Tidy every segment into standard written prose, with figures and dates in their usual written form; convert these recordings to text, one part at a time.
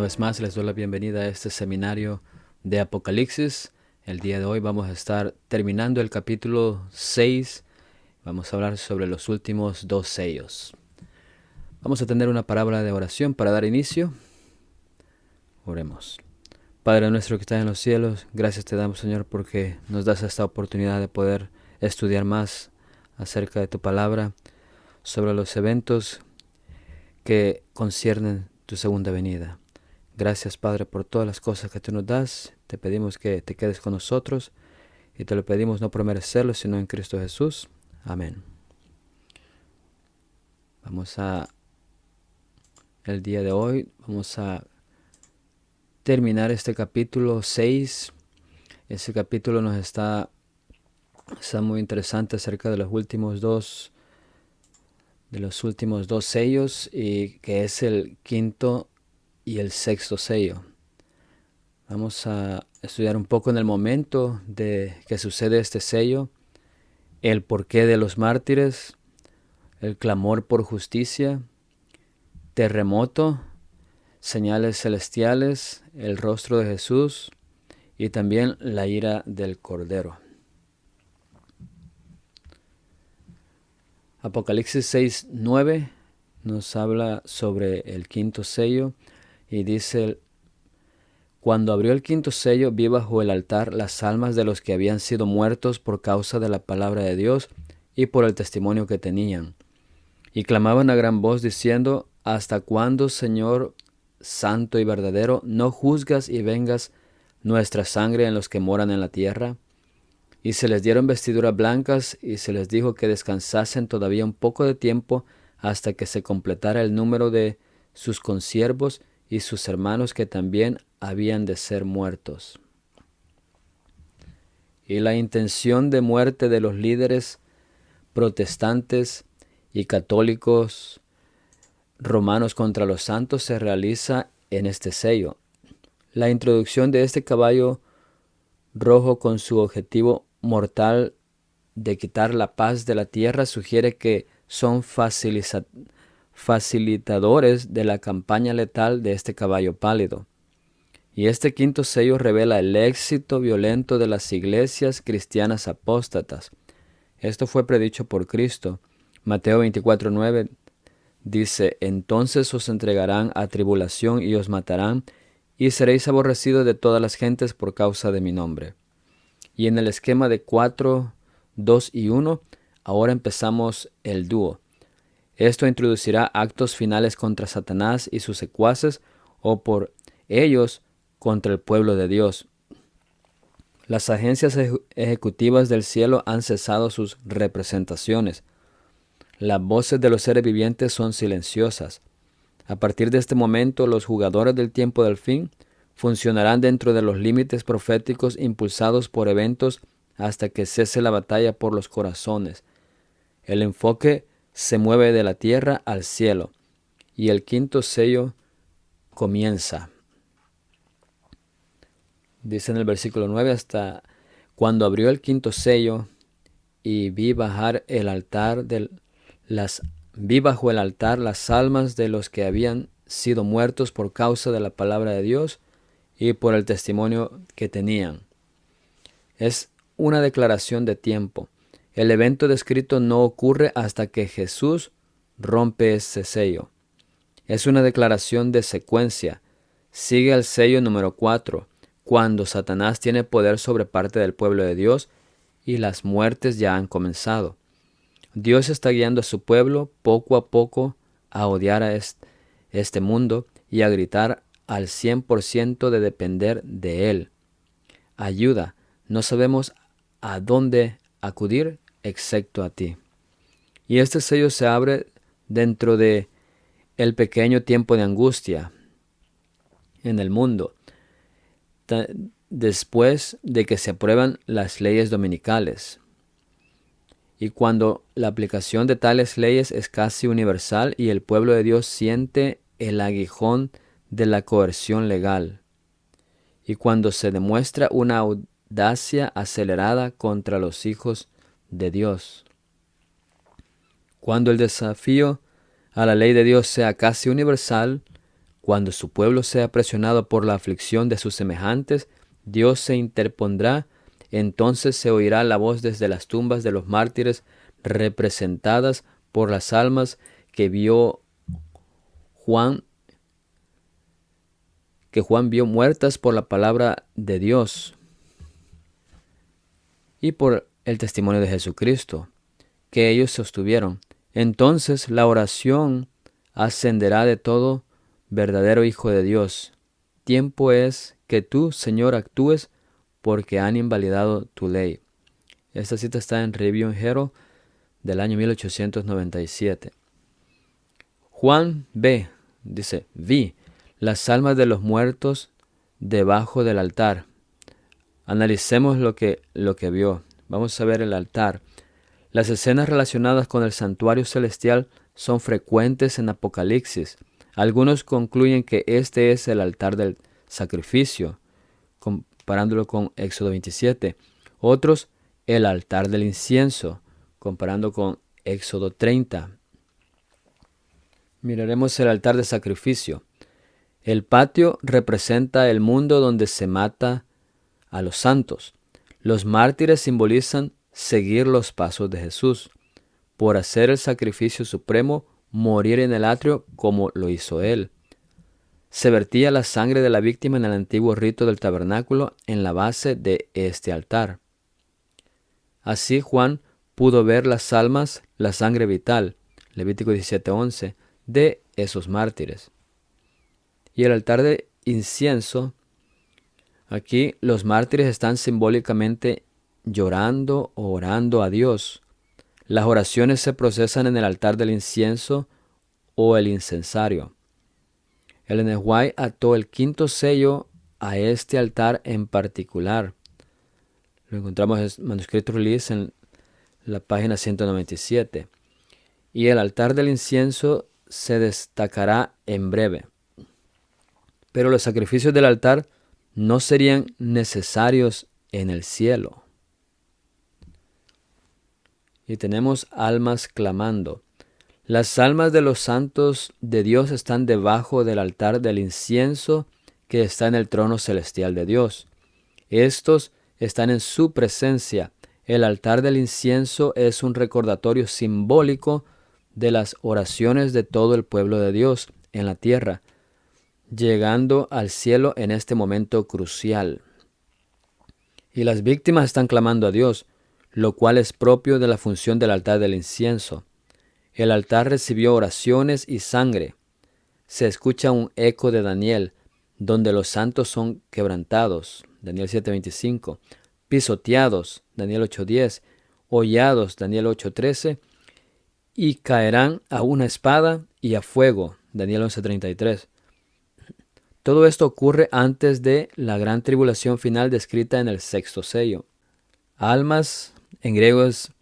vez más les doy la bienvenida a este seminario de Apocalipsis. El día de hoy vamos a estar terminando el capítulo 6. Vamos a hablar sobre los últimos dos sellos. Vamos a tener una palabra de oración para dar inicio. Oremos. Padre nuestro que estás en los cielos, gracias te damos, Señor, porque nos das esta oportunidad de poder estudiar más acerca de tu palabra, sobre los eventos que conciernen tu segunda venida. Gracias, Padre, por todas las cosas que tú nos das. Te pedimos que te quedes con nosotros y te lo pedimos no por merecerlo, sino en Cristo Jesús. Amén. El día de hoy vamos a terminar este capítulo 6. Ese capítulo nos está muy interesante acerca de los últimos dos sellos, y que es el quinto y el sexto sello. Vamos a estudiar un poco en el momento de que sucede este sello, el porqué de los mártires, el clamor por justicia, terremoto, señales celestiales, el rostro de Jesús y también la ira del Cordero. Apocalipsis 6:9 nos habla sobre el quinto sello y dice: Cuando abrió el quinto sello, vi bajo el altar las almas de los que habían sido muertos por causa de la palabra de Dios y por el testimonio que tenían. Y clamaban a gran voz diciendo: ¿Hasta cuándo, Señor santo y verdadero, no juzgas y vengas nuestra sangre en los que moran en la tierra? Y se les dieron vestiduras blancas, y se les dijo que descansasen todavía un poco de tiempo hasta que se completara el número de sus consiervos y sus hermanos que también habían de ser muertos. Y la intención de muerte de los líderes protestantes y católicos romanos contra los santos se realiza en este sello. La introducción de este caballo rojo con su objetivo mortal de quitar la paz de la tierra sugiere que son facilitadores de la campaña letal de este caballo pálido. Y este quinto sello revela el éxito violento de las iglesias cristianas apóstatas. Esto fue predicho por Cristo. Mateo 24:9 dice: Entonces os entregarán a tribulación y os matarán, y seréis aborrecidos de todas las gentes por causa de mi nombre. Y en el esquema de 4, 2 y 1, ahora empezamos el dúo. Esto introducirá actos finales contra Satanás y sus secuaces, o por ellos contra el pueblo de Dios. Las agencias ejecutivas del cielo han cesado sus representaciones. Las voces de los seres vivientes son silenciosas. A partir de este momento, los jugadores del tiempo del fin funcionarán dentro de los límites proféticos impulsados por eventos hasta que cese la batalla por los corazones. El enfoque se mueve de la tierra al cielo y el quinto sello comienza. Dice en el versículo 9: hasta cuando abrió el quinto sello y vi bajo el altar las almas de los que habían sido muertos por causa de la palabra de Dios y por el testimonio que tenían. Es una declaración de tiempo. El evento descrito no ocurre hasta que Jesús rompe ese sello. Es una declaración de secuencia. Sigue el sello número 4, cuando Satanás tiene poder sobre parte del pueblo de Dios y las muertes ya han comenzado. Dios está guiando a su pueblo poco a poco a odiar a este mundo y a gritar al 100% de depender de Él. Ayuda, no sabemos a dónde acudir excepto a ti. Y este sello se abre dentro de el pequeño tiempo de angustia en el mundo, después de que se aprueban las leyes dominicales. Y cuando la aplicación de tales leyes es casi universal y el pueblo de Dios siente el aguijón de la coerción legal. Y cuando se demuestra una audacia acelerada contra los hijos de Dios. Cuando el desafío a la ley de Dios sea casi universal, Cuando su pueblo sea presionado por la aflicción de sus semejantes, Dios se interpondrá. Entonces se oirá la voz desde las tumbas de los mártires, representadas por las almas que Juan vio muertas por la palabra de Dios y por el testimonio de Jesucristo, que ellos sostuvieron. Entonces la oración ascenderá de todo verdadero Hijo de Dios. Tiempo es que tú, Señor, actúes, porque han invalidado tu ley. Esta cita está en Review and Herald del año 1897. Juan vi las almas de los muertos debajo del altar. Analicemos lo que vio. Vamos a ver el altar. Las escenas relacionadas con el santuario celestial son frecuentes en Apocalipsis. Algunos concluyen que este es el altar del sacrificio, comparándolo con Éxodo 27. Otros, el altar del incienso, comparando con Éxodo 30. Miraremos el altar de sacrificio. El patio representa el mundo donde se mata a los santos. Los mártires simbolizan seguir los pasos de Jesús, por hacer el sacrificio supremo, morir en el atrio como lo hizo él. Se vertía la sangre de la víctima en el antiguo rito del tabernáculo en la base de este altar. Así Juan pudo ver las almas, la sangre vital, Levítico 17:11, de esos mártires. Y el altar de incienso, aquí los mártires están simbólicamente llorando o orando a Dios. Las oraciones se procesan en el altar del incienso o el incensario. Ellen G. White ató el quinto sello a este altar en particular. Lo encontramos en Manuscrito Release en la página 197. Y el altar del incienso se destacará en breve. Pero los sacrificios del altar no serían necesarios en el cielo. Y tenemos almas clamando. Las almas de los santos de Dios están debajo del altar del incienso que está en el trono celestial de Dios. Estos están en su presencia. El altar del incienso es un recordatorio simbólico de las oraciones de todo el pueblo de Dios en la tierra, llegando al cielo en este momento crucial. Y las víctimas están clamando a Dios, lo cual es propio de la función del altar del incienso. El altar recibió oraciones y sangre. Se escucha un eco de Daniel, donde los santos son quebrantados, Daniel 7:25, pisoteados, Daniel 8:10, hollados, Daniel 8:13, y caerán a una espada y a fuego, Daniel 11:33. Todo esto ocurre antes de la gran tribulación final descrita en el sexto sello. Almas, en griego es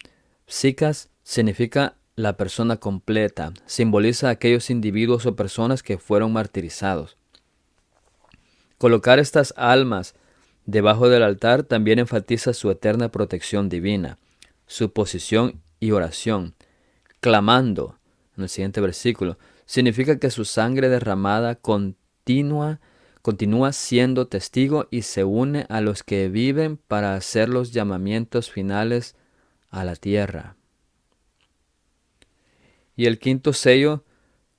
psikas, significa la persona completa. Simboliza a aquellos individuos o personas que fueron martirizados. Colocar estas almas debajo del altar también enfatiza su eterna protección divina, su posición y oración. Clamando, en el siguiente versículo, significa que su sangre derramada continúa siendo testigo y se une a los que viven para hacer los llamamientos finales a la tierra. Y el quinto sello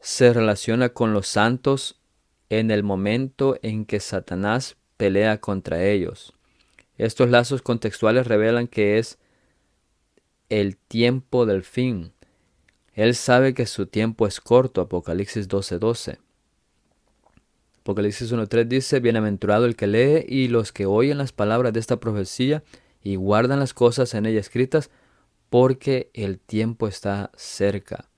se relaciona con los santos en el momento en que Satanás pelea contra ellos. Estos lazos contextuales revelan que es el tiempo del fin. Él sabe que su tiempo es corto, Apocalipsis 12:12. Apocalipsis 1:3 dice, bienaventurado el que lee y los que oyen las palabras de esta profecía y guardan las cosas en ella escritas, porque el tiempo está cerca.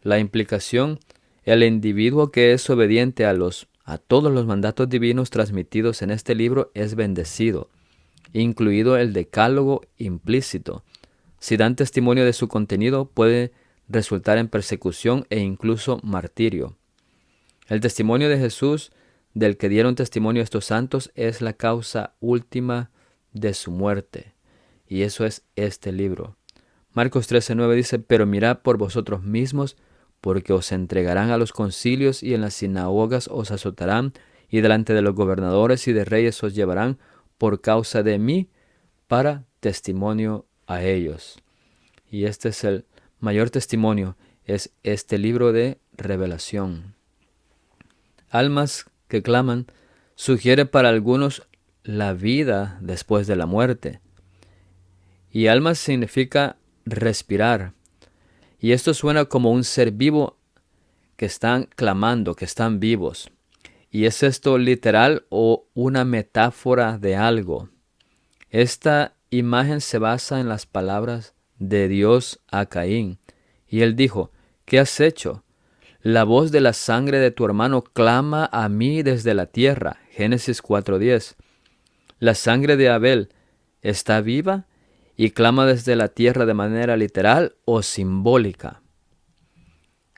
La implicación, el individuo que es obediente a todos los mandatos divinos transmitidos en este libro es bendecido, incluido el decálogo implícito. Si dan testimonio de su contenido, puede resultar en persecución e incluso martirio. El testimonio de Jesús, del que dieron testimonio estos santos, es la causa última de su muerte. Y eso es este libro. Marcos 13:9 dice, pero mirad por vosotros mismos, porque os entregarán a los concilios y en las sinagogas os azotarán, y delante de los gobernadores y de reyes os llevarán por causa de mí para testimonio a ellos. Y este es el mayor testimonio, es este libro de Revelación. Almas que claman sugiere para algunos la vida después de la muerte. Y almas significa respirar. Y esto suena como un ser vivo que están clamando, que están vivos. ¿Y es esto literal o una metáfora de algo? Esta imagen se basa en las palabras de Dios a Caín. Y él dijo, ¿qué has hecho? La voz de la sangre de tu hermano clama a mí desde la tierra. Génesis 4:10. La sangre de Abel está viva y clama desde la tierra de manera literal o simbólica.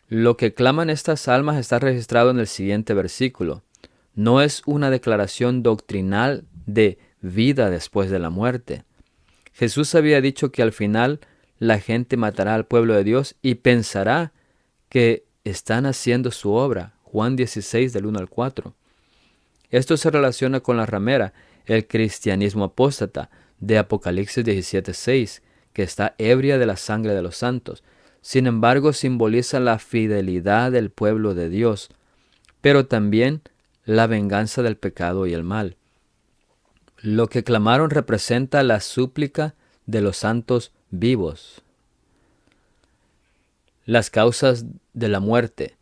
Lo que claman estas almas está registrado en el siguiente versículo. No es una declaración doctrinal de vida después de la muerte. Jesús había dicho que al final la gente matará al pueblo de Dios y pensará que están haciendo su obra. Juan 16, del 1 al 4. Esto se relaciona con la ramera, el cristianismo apóstata, de Apocalipsis 17:6, que está ebria de la sangre de los santos. Sin embargo, simboliza la fidelidad del pueblo de Dios, pero también la venganza del pecado y el mal. Lo que clamaron representa la súplica de los santos vivos. Las causas de la muerte.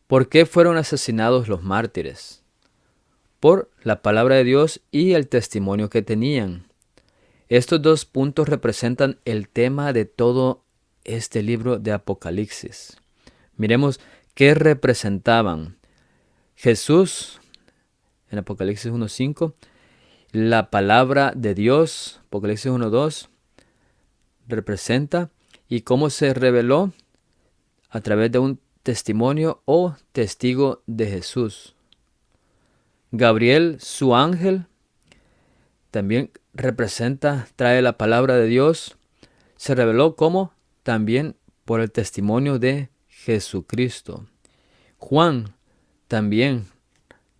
¿Por qué fueron asesinados los mártires? Por la palabra de Dios y el testimonio que tenían. Estos dos puntos representan el tema de todo este libro de Apocalipsis. Miremos qué representaban. Jesús, en Apocalipsis 1:5, la palabra de Dios, Apocalipsis 1:2, representa y cómo se reveló a través de un testimonio o testigo de Jesús. Gabriel, su ángel, también representa, trae la palabra de Dios, se reveló como también por el testimonio de Jesucristo. Juan también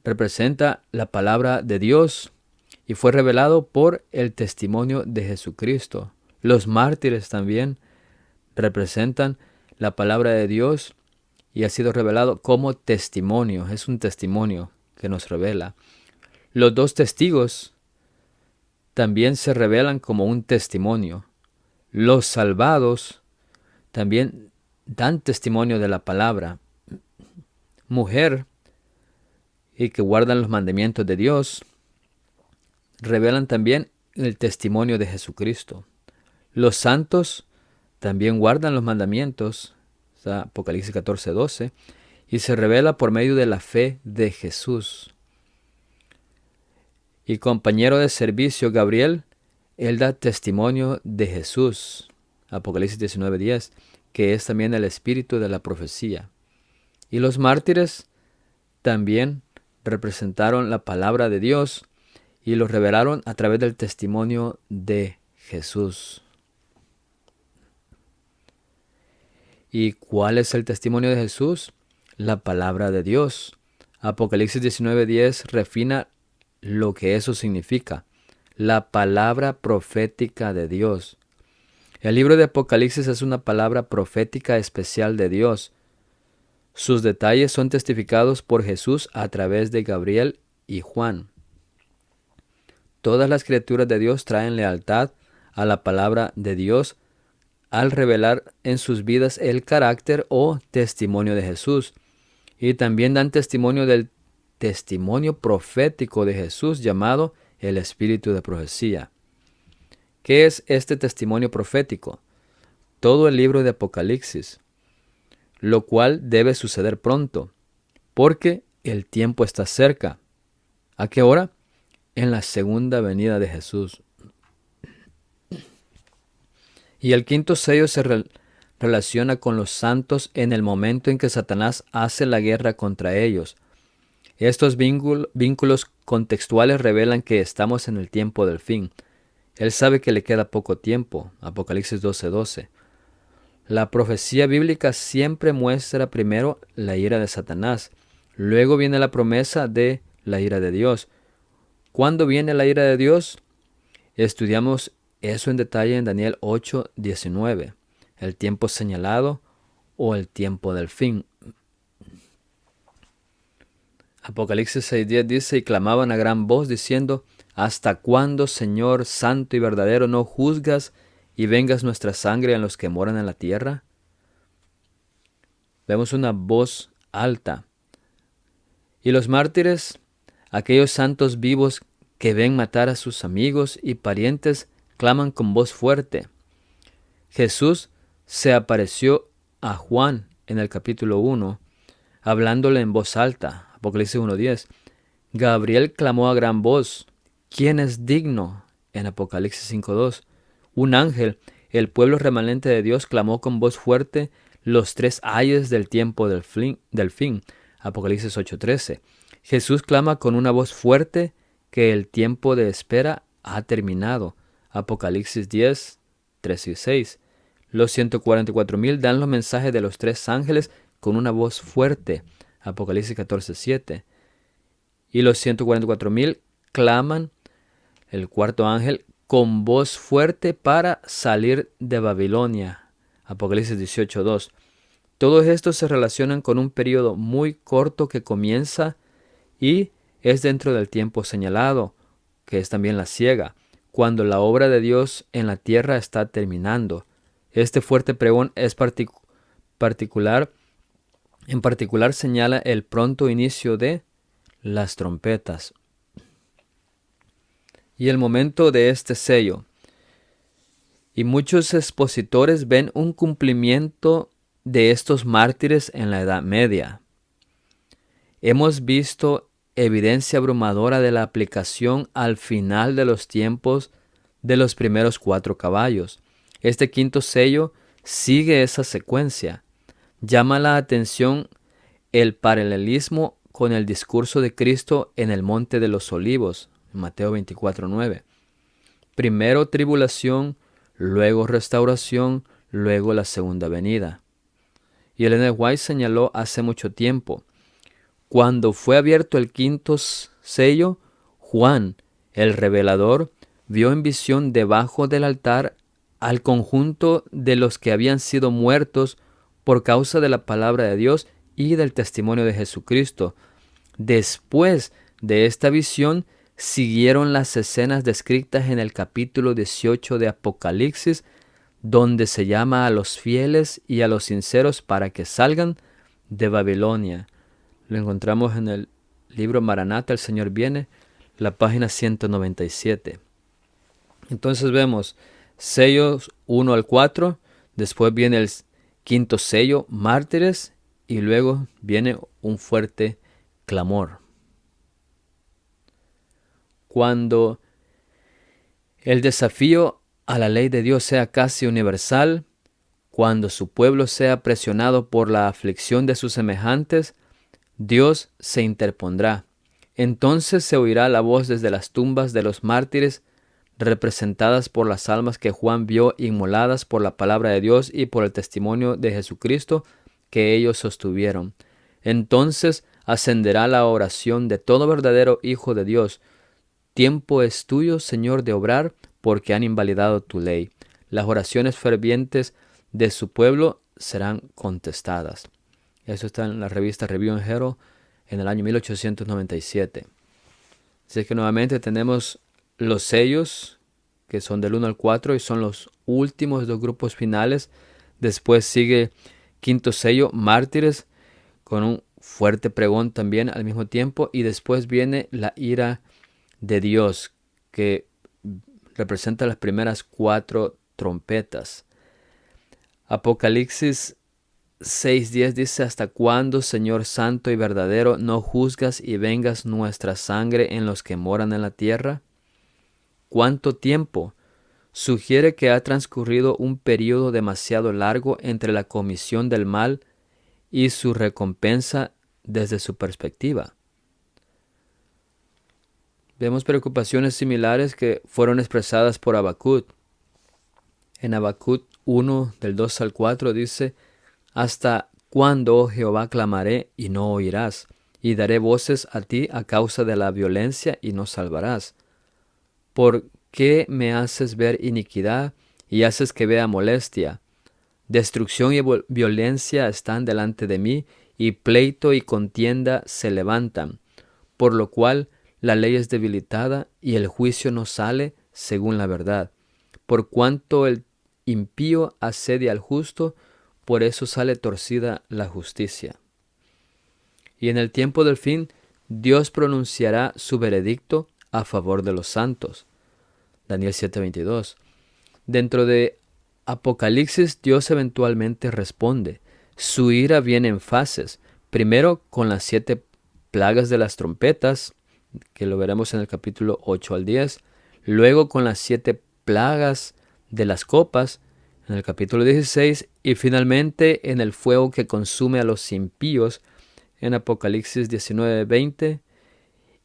representa la palabra de Dios y fue revelado por el testimonio de Jesucristo. Los mártires también representan la palabra de Dios y ha sido revelado como testimonio. Es un testimonio que nos revela. Los dos testigos también se revelan como un testimonio. Los salvados también dan testimonio de la palabra. Mujer y que guardan los mandamientos de Dios revelan también el testimonio de Jesucristo. Los santos también guardan los mandamientos, Apocalipsis 14:12, y se revela por medio de la fe de Jesús. Y compañero de servicio Gabriel, él da testimonio de Jesús, Apocalipsis 19:10, que es también el espíritu de la profecía. Y los mártires también representaron la palabra de Dios y lo revelaron a través del testimonio de Jesús. ¿Y cuál es el testimonio de Jesús? La palabra de Dios. Apocalipsis 19:10 refina lo que eso significa. La palabra profética de Dios. El libro de Apocalipsis es una palabra profética especial de Dios. Sus detalles son testificados por Jesús a través de Gabriel y Juan. Todas las criaturas de Dios traen lealtad a la palabra de Dios al revelar en sus vidas el carácter o testimonio de Jesús. Y también dan testimonio del testimonio profético de Jesús llamado el espíritu de profecía. ¿Qué es este testimonio profético? Todo el libro de Apocalipsis, lo cual debe suceder pronto, porque el tiempo está cerca. ¿A qué hora? En la segunda venida de Jesús. Y el quinto sello se relaciona con los santos en el momento en que Satanás hace la guerra contra ellos. Estos vínculos contextuales revelan que estamos en el tiempo del fin. Él sabe que le queda poco tiempo, Apocalipsis 12:12. La profecía bíblica siempre muestra primero la ira de Satanás. Luego viene la promesa de la ira de Dios. ¿Cuándo viene la ira de Dios? Estudiamos eso en detalle en Daniel 8:19. El tiempo señalado o el tiempo del fin. Apocalipsis 6:10 dice: y clamaban a gran voz diciendo: ¿hasta cuándo, Señor santo y verdadero, no juzgas y vengas nuestra sangre en los que moran en la tierra? Vemos una voz alta. Y los mártires, aquellos santos vivos que ven matar a sus amigos y parientes, claman con voz fuerte. Jesús se apareció a Juan en el capítulo 1, hablándole en voz alta. Apocalipsis 1:10. Gabriel clamó a gran voz: ¿quién es digno? En Apocalipsis 5:2. Un ángel, el pueblo remanente de Dios, clamó con voz fuerte los 3 ayes del tiempo del fin. Apocalipsis 8:13. Jesús clama con una voz fuerte que el tiempo de espera ha terminado. Apocalipsis 10:3 y 6. Los 144,000 dan los mensajes de los 3 ángeles con una voz fuerte. Apocalipsis 14:7. Y los 144,000 claman el cuarto ángel con voz fuerte para salir de Babilonia. Apocalipsis 18:2. Todos estos se relacionan con un periodo muy corto que comienza y es dentro del tiempo señalado, que es también la siega, cuando la obra de Dios en la tierra está terminando. Este fuerte pregón es en particular señala el pronto inicio de las trompetas y el momento de este sello. Y muchos expositores ven un cumplimiento de estos mártires en la Edad Media. Hemos visto evidencia abrumadora de la aplicación al final de los tiempos de los primeros 4 caballos. Este quinto sello sigue esa secuencia. Llama la atención el paralelismo con el discurso de Cristo en el Monte de los Olivos, Mateo 24:9. Primero tribulación, luego restauración, luego la segunda venida. Y Ellen White señaló hace mucho tiempo: cuando fue abierto el quinto sello, Juan, el revelador, vio en visión debajo del altar al conjunto de los que habían sido muertos por causa de la palabra de Dios y del testimonio de Jesucristo. Después de esta visión siguieron las escenas descritas en el capítulo 18 de Apocalipsis, donde se llama a los fieles y a los sinceros para que salgan de Babilonia. Lo encontramos en el libro Maranata, el Señor viene, la página 197. Entonces vemos sellos 1 al 4, después viene el quinto sello, mártires, y luego viene un fuerte clamor. Cuando el desafío a la ley de Dios sea casi universal, cuando su pueblo sea presionado por la aflicción de sus semejantes, Dios se interpondrá. Entonces se oirá la voz desde las tumbas de los mártires, representadas por las almas que Juan vio inmoladas por la palabra de Dios y por el testimonio de Jesucristo que ellos sostuvieron. Entonces ascenderá la oración de todo verdadero Hijo de Dios. Tiempo es tuyo, Señor, de obrar, porque han invalidado tu ley. Las oraciones fervientes de su pueblo serán contestadas. Eso está en la revista Review and Herald en el año 1897. Así que nuevamente tenemos los sellos, que son del 1 al 4 y son los últimos 2 grupos finales. Después sigue quinto sello, mártires, con un fuerte pregón también al mismo tiempo. Y después viene la ira de Dios, que representa las primeras 4 trompetas. Apocalipsis 6:10 dice: ¿hasta cuándo, Señor santo y verdadero, no juzgas y vengas nuestra sangre en los que moran en la tierra? ¿Cuánto tiempo? Sugiere que ha transcurrido un periodo demasiado largo entre la comisión del mal y su recompensa desde su perspectiva. Vemos preocupaciones similares que fueron expresadas por Habacuc. En Habacuc 1 del 2 al 4 dice: ¿Hasta cuándo, oh Jehová, clamaré y no oirás? Y daré voces a ti a causa de la violencia y no salvarás. ¿Por qué me haces ver iniquidad y haces que vea molestia? Destrucción y violencia están delante de mí, y pleito y contienda se levantan, por lo cual la ley es debilitada y el juicio no sale según la verdad. Por cuanto el impío asedia al justo, por eso sale torcida la justicia. Y en el tiempo del fin, Dios pronunciará su veredicto a favor de los santos. Daniel 7:22. Dentro de Apocalipsis, Dios eventualmente responde. Su ira viene en fases. Primero con las 7 plagas de las trompetas, que lo veremos en el capítulo 8 al 10. Luego con las 7 plagas de las copas, en el capítulo 16. Y finalmente en el fuego que consume a los impíos, en Apocalipsis 19:20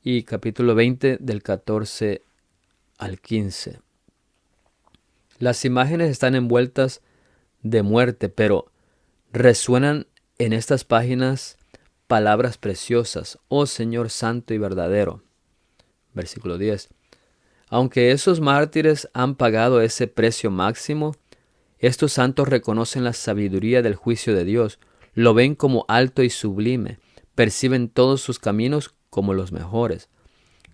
y capítulo 20 del 14 al 15. Las imágenes están envueltas de muerte, pero resuenan en estas páginas palabras preciosas: oh Señor santo y verdadero. Versículo 10. Aunque esos mártires han pagado ese precio máximo, estos santos reconocen la sabiduría del juicio de Dios, lo ven como alto y sublime, perciben todos sus caminos como los mejores.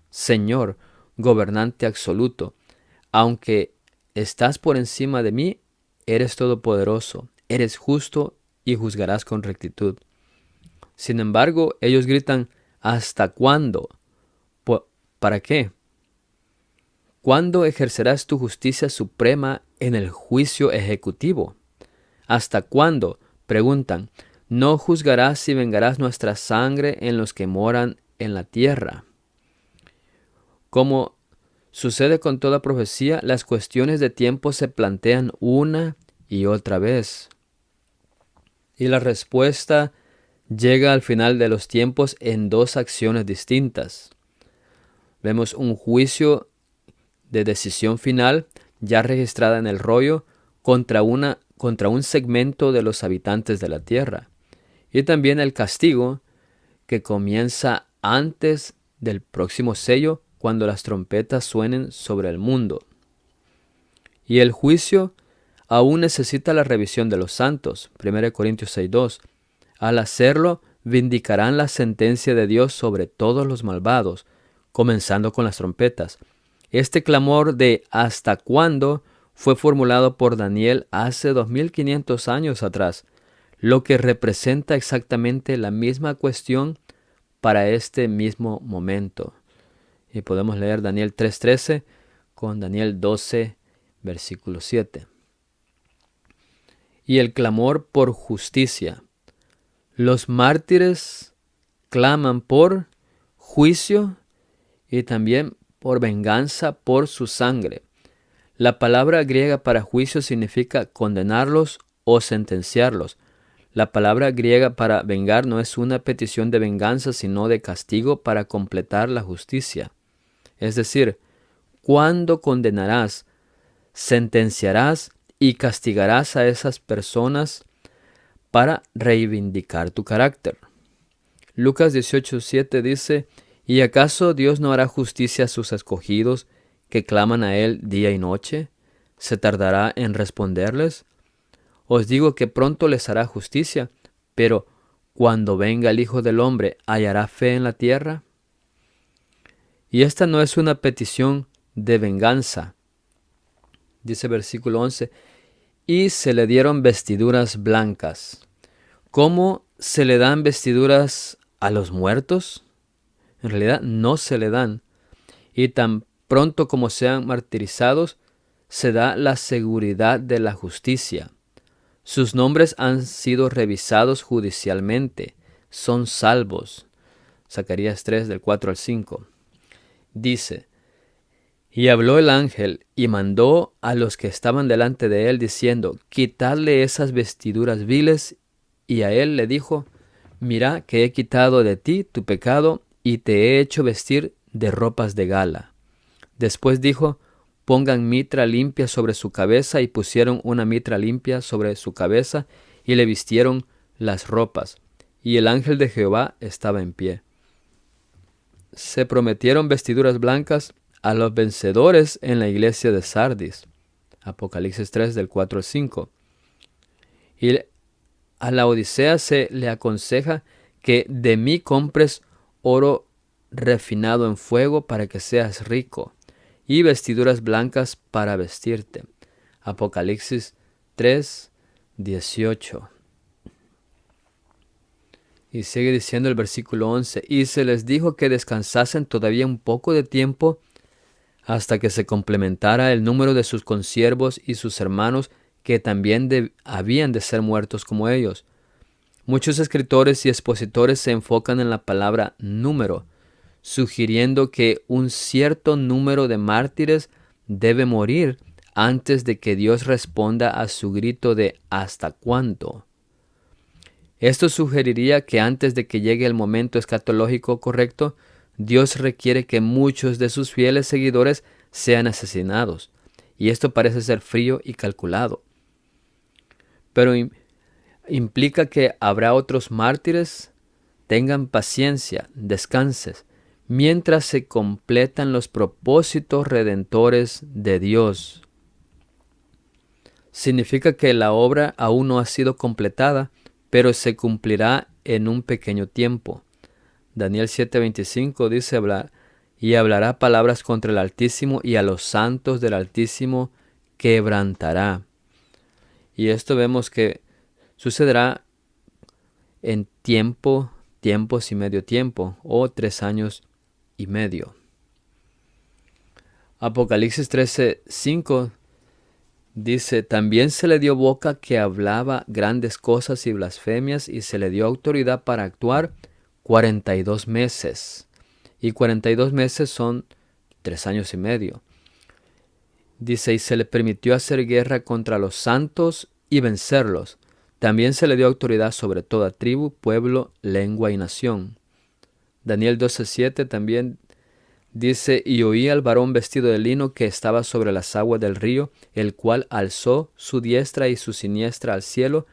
Señor, gobernante absoluto, aunque estás por encima de mí, eres todopoderoso, eres justo y juzgarás con rectitud. Sin embargo, ellos gritan: ¿hasta cuándo? ¿Para qué? ¿Cuándo ejercerás tu justicia suprema en el juicio ejecutivo? ¿Hasta cuándo? Preguntan. ¿No juzgarás y vengarás nuestra sangre en los que moran en la tierra? Como sucede con toda profecía, las cuestiones de tiempo se plantean una y otra vez. Y la respuesta llega al final de los tiempos en 2 acciones distintas. Vemos un juicio de decisión final ya registrada en el rollo contra un segmento de los habitantes de la tierra. Y también el castigo que comienza antes del próximo sello, cuando las trompetas suenen sobre el mundo. Y el juicio aún necesita la revisión de los santos. 1 Corintios 6:2. Al hacerlo, vindicarán la sentencia de Dios sobre todos los malvados, comenzando con las trompetas. Este clamor de ¿hasta cuándo? Fue formulado por Daniel hace 2500 años atrás, lo que representa exactamente la misma cuestión para este mismo momento. Y podemos leer Daniel 3:13 con Daniel 12, versículo 7. Y el clamor por justicia. Los mártires claman por juicio y también por venganza por su sangre. La palabra griega para juicio significa condenarlos o sentenciarlos. La palabra griega para vengar no es una petición de venganza, sino de castigo para completar la justicia. Es decir, ¿cuándo condenarás, sentenciarás y castigarás a esas personas para reivindicar tu carácter? Lucas 18:7 dice: ¿Y acaso Dios no hará justicia a sus escogidos que claman a Él día y noche? ¿Se tardará en responderles? Os digo que pronto les hará justicia, pero cuando venga el Hijo del Hombre, ¿hallará fe en la tierra? Y esta no es una petición de venganza. Dice versículo 11, y se le dieron vestiduras blancas. ¿Cómo se le dan vestiduras a los muertos? En realidad no se le dan. Y tan pronto como sean martirizados, se da la seguridad de la justicia. Sus nombres han sido revisados judicialmente. Son salvos. Zacarías 3, del 4 al 5. Dice: y habló el ángel y mandó a los que estaban delante de él, diciendo: quitadle esas vestiduras viles. Y a él le dijo: mira que he quitado de ti tu pecado y te he hecho vestir de ropas de gala. Después dijo: pongan mitra limpia sobre su cabeza, y pusieron una mitra limpia sobre su cabeza, y le vistieron las ropas. Y el ángel de Jehová estaba en pie. Se prometieron vestiduras blancas a los vencedores en la iglesia de Sardis. Apocalipsis 3, del 4 al 5. Y a la Odisea se le aconseja que de mí compres oro refinado en fuego para que seas rico, y vestiduras blancas para vestirte. Apocalipsis 3, 18. Y sigue diciendo el versículo 11, y se les dijo que descansasen todavía un poco de tiempo hasta que se complementara el número de sus consiervos y sus hermanos, que también habían de ser muertos como ellos. Muchos escritores y expositores se enfocan en la palabra número, sugiriendo que un cierto número de mártires debe morir antes de que Dios responda a su grito de ¿hasta cuándo? Esto sugeriría que antes de que llegue el momento escatológico correcto, Dios requiere que muchos de sus fieles seguidores sean asesinados, y esto parece ser frío y calculado. Pero implica que habrá otros mártires. Tengan paciencia, descanses, mientras se completan los propósitos redentores de Dios. Significa que la obra aún no ha sido completada, pero se cumplirá en un pequeño tiempo. Daniel 7:25 dice, y hablará palabras contra el Altísimo, y a los santos del Altísimo quebrantará. Y esto vemos que sucederá en tiempos y medio tiempo, o 3 años y medio. Apocalipsis 13:5 dice, también se le dio boca que hablaba grandes cosas y blasfemias, y se le dio autoridad para actuar 42 meses. Y 42 meses son 3 años y medio. Dice, y se le permitió hacer guerra contra los santos y vencerlos. También se le dio autoridad sobre toda tribu, pueblo, lengua y nación. Daniel 12:7 también dice, y oí al varón vestido de lino que estaba sobre las aguas del río, el cual alzó su diestra y su siniestra al cielo,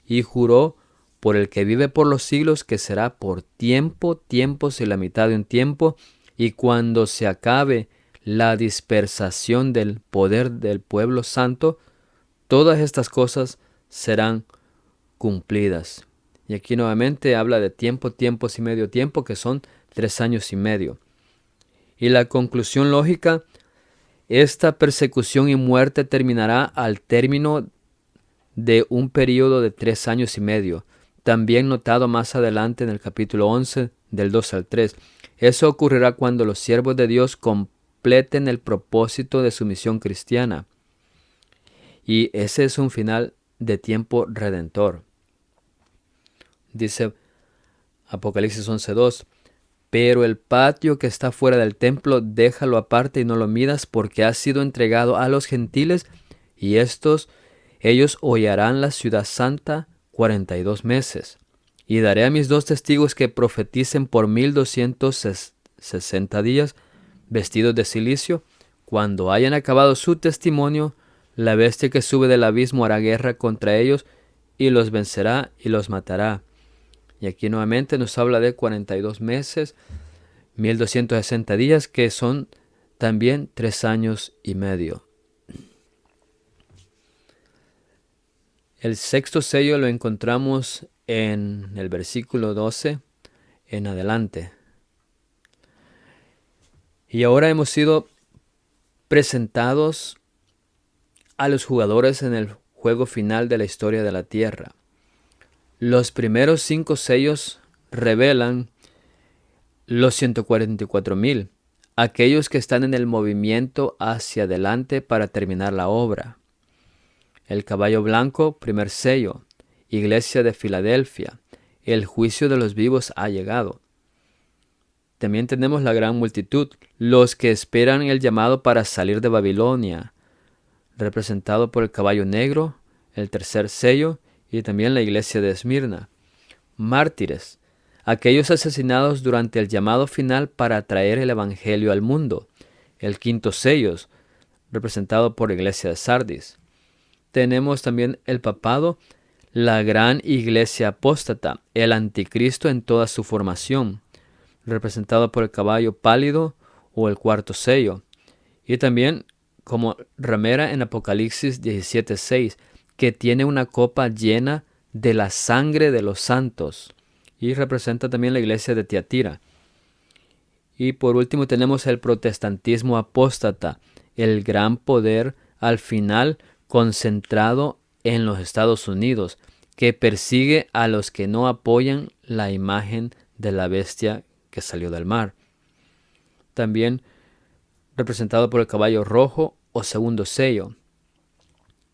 y juró por el que vive por los siglos, que será por tiempos y la mitad de un tiempo, y cuando se acabe la dispersación del poder del pueblo santo, todas estas cosas serán cumplidas. Y aquí nuevamente habla de tiempos y medio tiempo, que son 3 años y medio. Y la conclusión lógica, esta persecución y muerte terminará al término de un periodo de 3 años y medio, también notado más adelante en el capítulo 11, del 2 al 3. Eso ocurrirá cuando los siervos de Dios completen el propósito de su misión cristiana. Y ese es un final de tiempo redentor. Dice Apocalipsis 11:2, pero el patio que está fuera del templo, déjalo aparte y no lo midas, porque ha sido entregado a los gentiles, y ellos hollarán la ciudad santa 42 meses. Y daré a mis 2 testigos que profeticen por 1260 días, vestidos de cilicio. Cuando hayan acabado su testimonio, la bestia que sube del abismo hará guerra contra ellos, y los vencerá y los matará. Y aquí nuevamente nos habla de 42 meses, 1260 días, que son también 3 años y medio. El sexto sello lo encontramos en el versículo 12 en adelante. Y ahora hemos sido presentados a los jugadores en el juego final de la historia de la tierra. Los primeros 5 sellos revelan los 144,000, aquellos que están en el movimiento hacia adelante para terminar la obra. El caballo blanco, primer sello, iglesia de Filadelfia, el juicio de los vivos ha llegado. También tenemos la gran multitud, los que esperan el llamado para salir de Babilonia, representado por el caballo negro, el tercer sello, y también la iglesia de Esmirna. Mártires, aquellos asesinados durante el llamado final para traer el evangelio al mundo. El quinto sello, representado por la iglesia de Sardis. Tenemos también el papado, la gran iglesia apóstata, el anticristo en toda su formación, representado por el caballo pálido o el cuarto sello. Y también como ramera en Apocalipsis 17:6, que tiene una copa llena de la sangre de los santos. Y representa también la iglesia de Tiatira. Y por último tenemos el protestantismo apóstata, el gran poder al final concentrado en los Estados Unidos, que persigue a los que no apoyan la imagen de la bestia que salió del mar. También representado por el caballo rojo o segundo sello.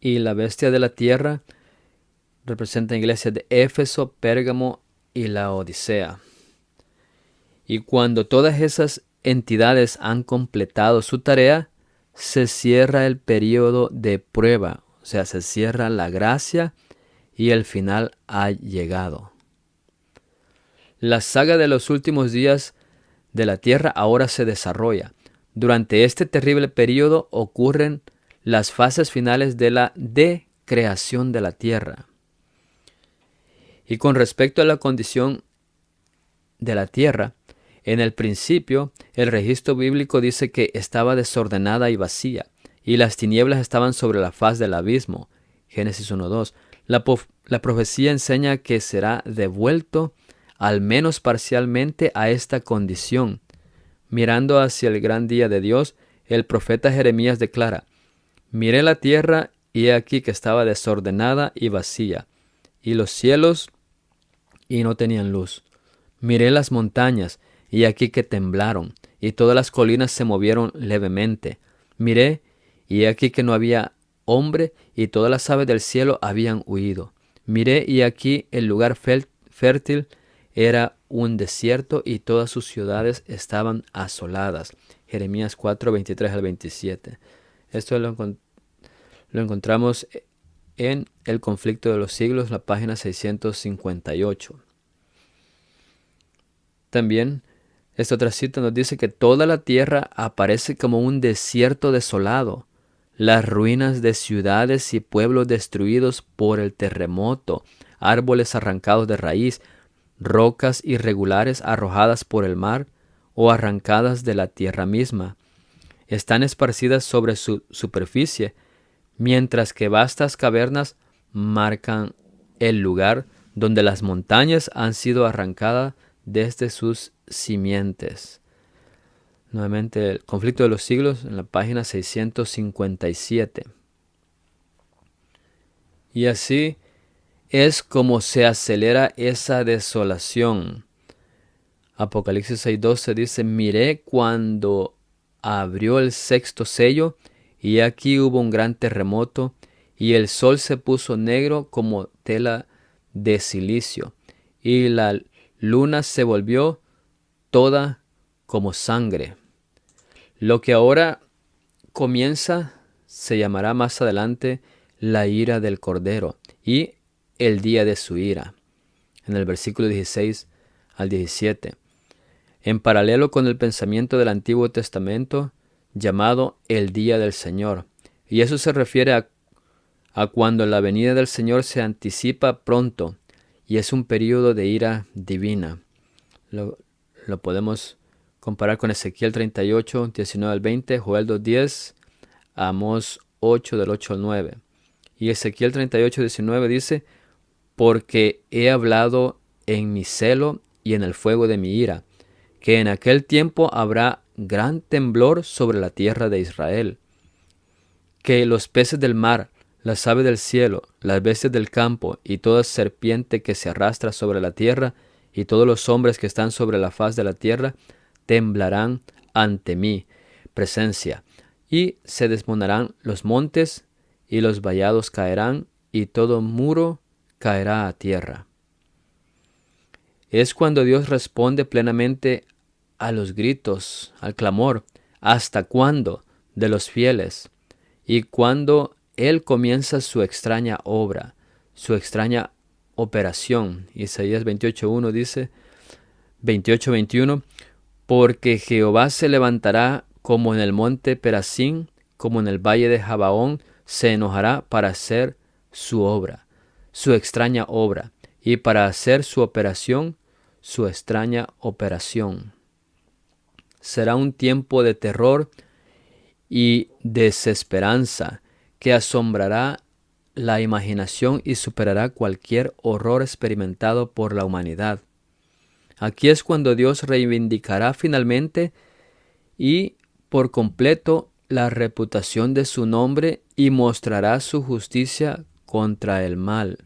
Y la bestia de la tierra representa iglesias de Éfeso, Pérgamo y la Odisea. Y cuando todas esas entidades han completado su tarea, se cierra el periodo de prueba, o sea, se cierra la gracia y el final ha llegado. La saga de los últimos días de la tierra ahora se desarrolla. Durante este terrible periodo ocurren las fases finales de la decreación de la tierra. Y con respecto a la condición de la tierra, en el principio el registro bíblico dice que estaba desordenada y vacía, y las tinieblas estaban sobre la faz del abismo. Génesis 1:2. La profecía enseña que será devuelto al menos parcialmente a esta condición. Mirando hacia el gran día de Dios, el profeta Jeremías declara: miré la tierra y he aquí que estaba desordenada y vacía, y los cielos y no tenían luz. Miré las montañas y aquí que temblaron, y todas las colinas se movieron levemente. Miré y he aquí que no había hombre, y todas las aves del cielo habían huido. Miré y aquí el lugar fértil era un desierto y todas sus ciudades estaban asoladas. Jeremías 4:23-27. Esto lo encontramos en El conflicto de los siglos, la página 658. También esta otra cita nos dice que toda la tierra aparece como un desierto desolado, las ruinas de ciudades y pueblos destruidos por el terremoto, árboles arrancados de raíz, rocas irregulares arrojadas por el mar o arrancadas de la tierra misma. Están esparcidas sobre su superficie, mientras que vastas cavernas marcan el lugar donde las montañas han sido arrancadas desde sus simientes. Nuevamente, el conflicto de los siglos en la página 657. Y así es como se acelera esa desolación. Apocalipsis 6:12 dice: miré cuando abrió el sexto sello, y aquí hubo un gran terremoto, y el sol se puso negro como tela de silicio, y la luna se volvió toda como sangre. Lo que ahora comienza se llamará más adelante la ira del Cordero y el día de su ira, en el versículo 16-17. En paralelo con el pensamiento del Antiguo Testamento, llamado el día del Señor. Y eso se refiere a cuando la venida del Señor se anticipa pronto, y es un periodo de ira divina. Lo podemos comparar con Ezequiel 38, 19-20, Joel 2:10, Amós 8, del 8 al 9. Y Ezequiel 38, 19 dice: porque he hablado en mi celo y en el fuego de mi ira, que en aquel tiempo habrá gran temblor sobre la tierra de Israel, que los peces del mar, las aves del cielo, las bestias del campo y toda serpiente que se arrastra sobre la tierra y todos los hombres que están sobre la faz de la tierra temblarán ante mi presencia, y se desmoronarán los montes y los vallados caerán y todo muro caerá a tierra. Es cuando Dios responde plenamente a los gritos, al clamor, ¿hasta cuándo?, de los fieles, y cuando Él comienza su extraña obra, su extraña operación. Isaías 28:1 dice, 28:21, porque Jehová se levantará como en el monte Perazín, como en el valle de Gabaón, se enojará para hacer su obra, su extraña obra, y para hacer su operación, su extraña operación. Será un tiempo de terror y desesperanza que asombrará la imaginación y superará cualquier horror experimentado por la humanidad. Aquí es cuando Dios reivindicará finalmente y por completo la reputación de su nombre y mostrará su justicia contra el mal.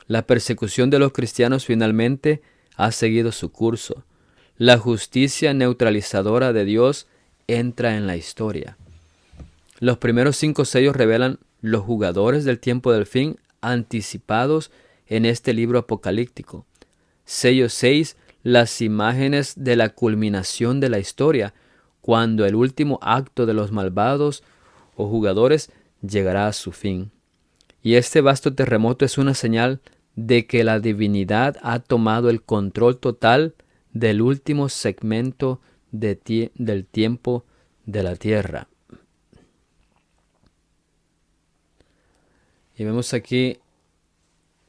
La persecución de los cristianos finalmente ha seguido su curso. La justicia neutralizadora de Dios entra en la historia. Los primeros 5 sellos revelan los jugadores del tiempo del fin anticipados en este libro apocalíptico. Sello 6, las imágenes de la culminación de la historia, cuando el último acto de los malvados o jugadores llegará a su fin. Y este vasto terremoto es una señal de que la divinidad ha tomado el control total del último segmento del tiempo de la tierra. Y vemos aquí,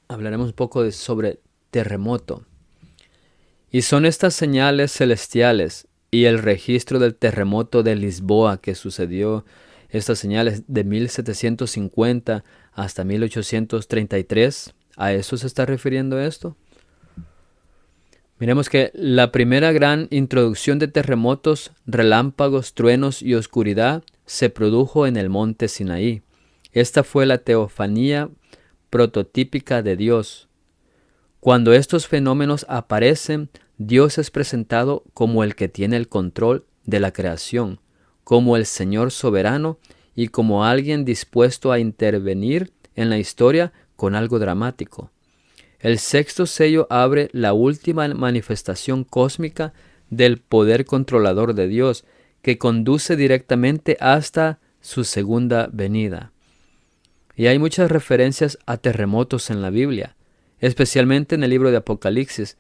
hablaremos un poco sobre terremoto. Y son estas señales celestiales y el registro del terremoto de Lisboa que sucedió, estas señales de 1750 hasta 1833. ¿A eso se está refiriendo esto? Miremos que la primera gran introducción de terremotos, relámpagos, truenos y oscuridad se produjo en el monte Sinaí. Esta fue la teofanía prototípica de Dios. Cuando estos fenómenos aparecen, Dios es presentado como el que tiene el control de la creación, como el Señor soberano y como alguien dispuesto a intervenir en la historia con algo dramático. El sexto sello abre la última manifestación cósmica del poder controlador de Dios, que conduce directamente hasta su segunda venida. Y hay muchas referencias a terremotos en la Biblia, especialmente en el libro de Apocalipsis.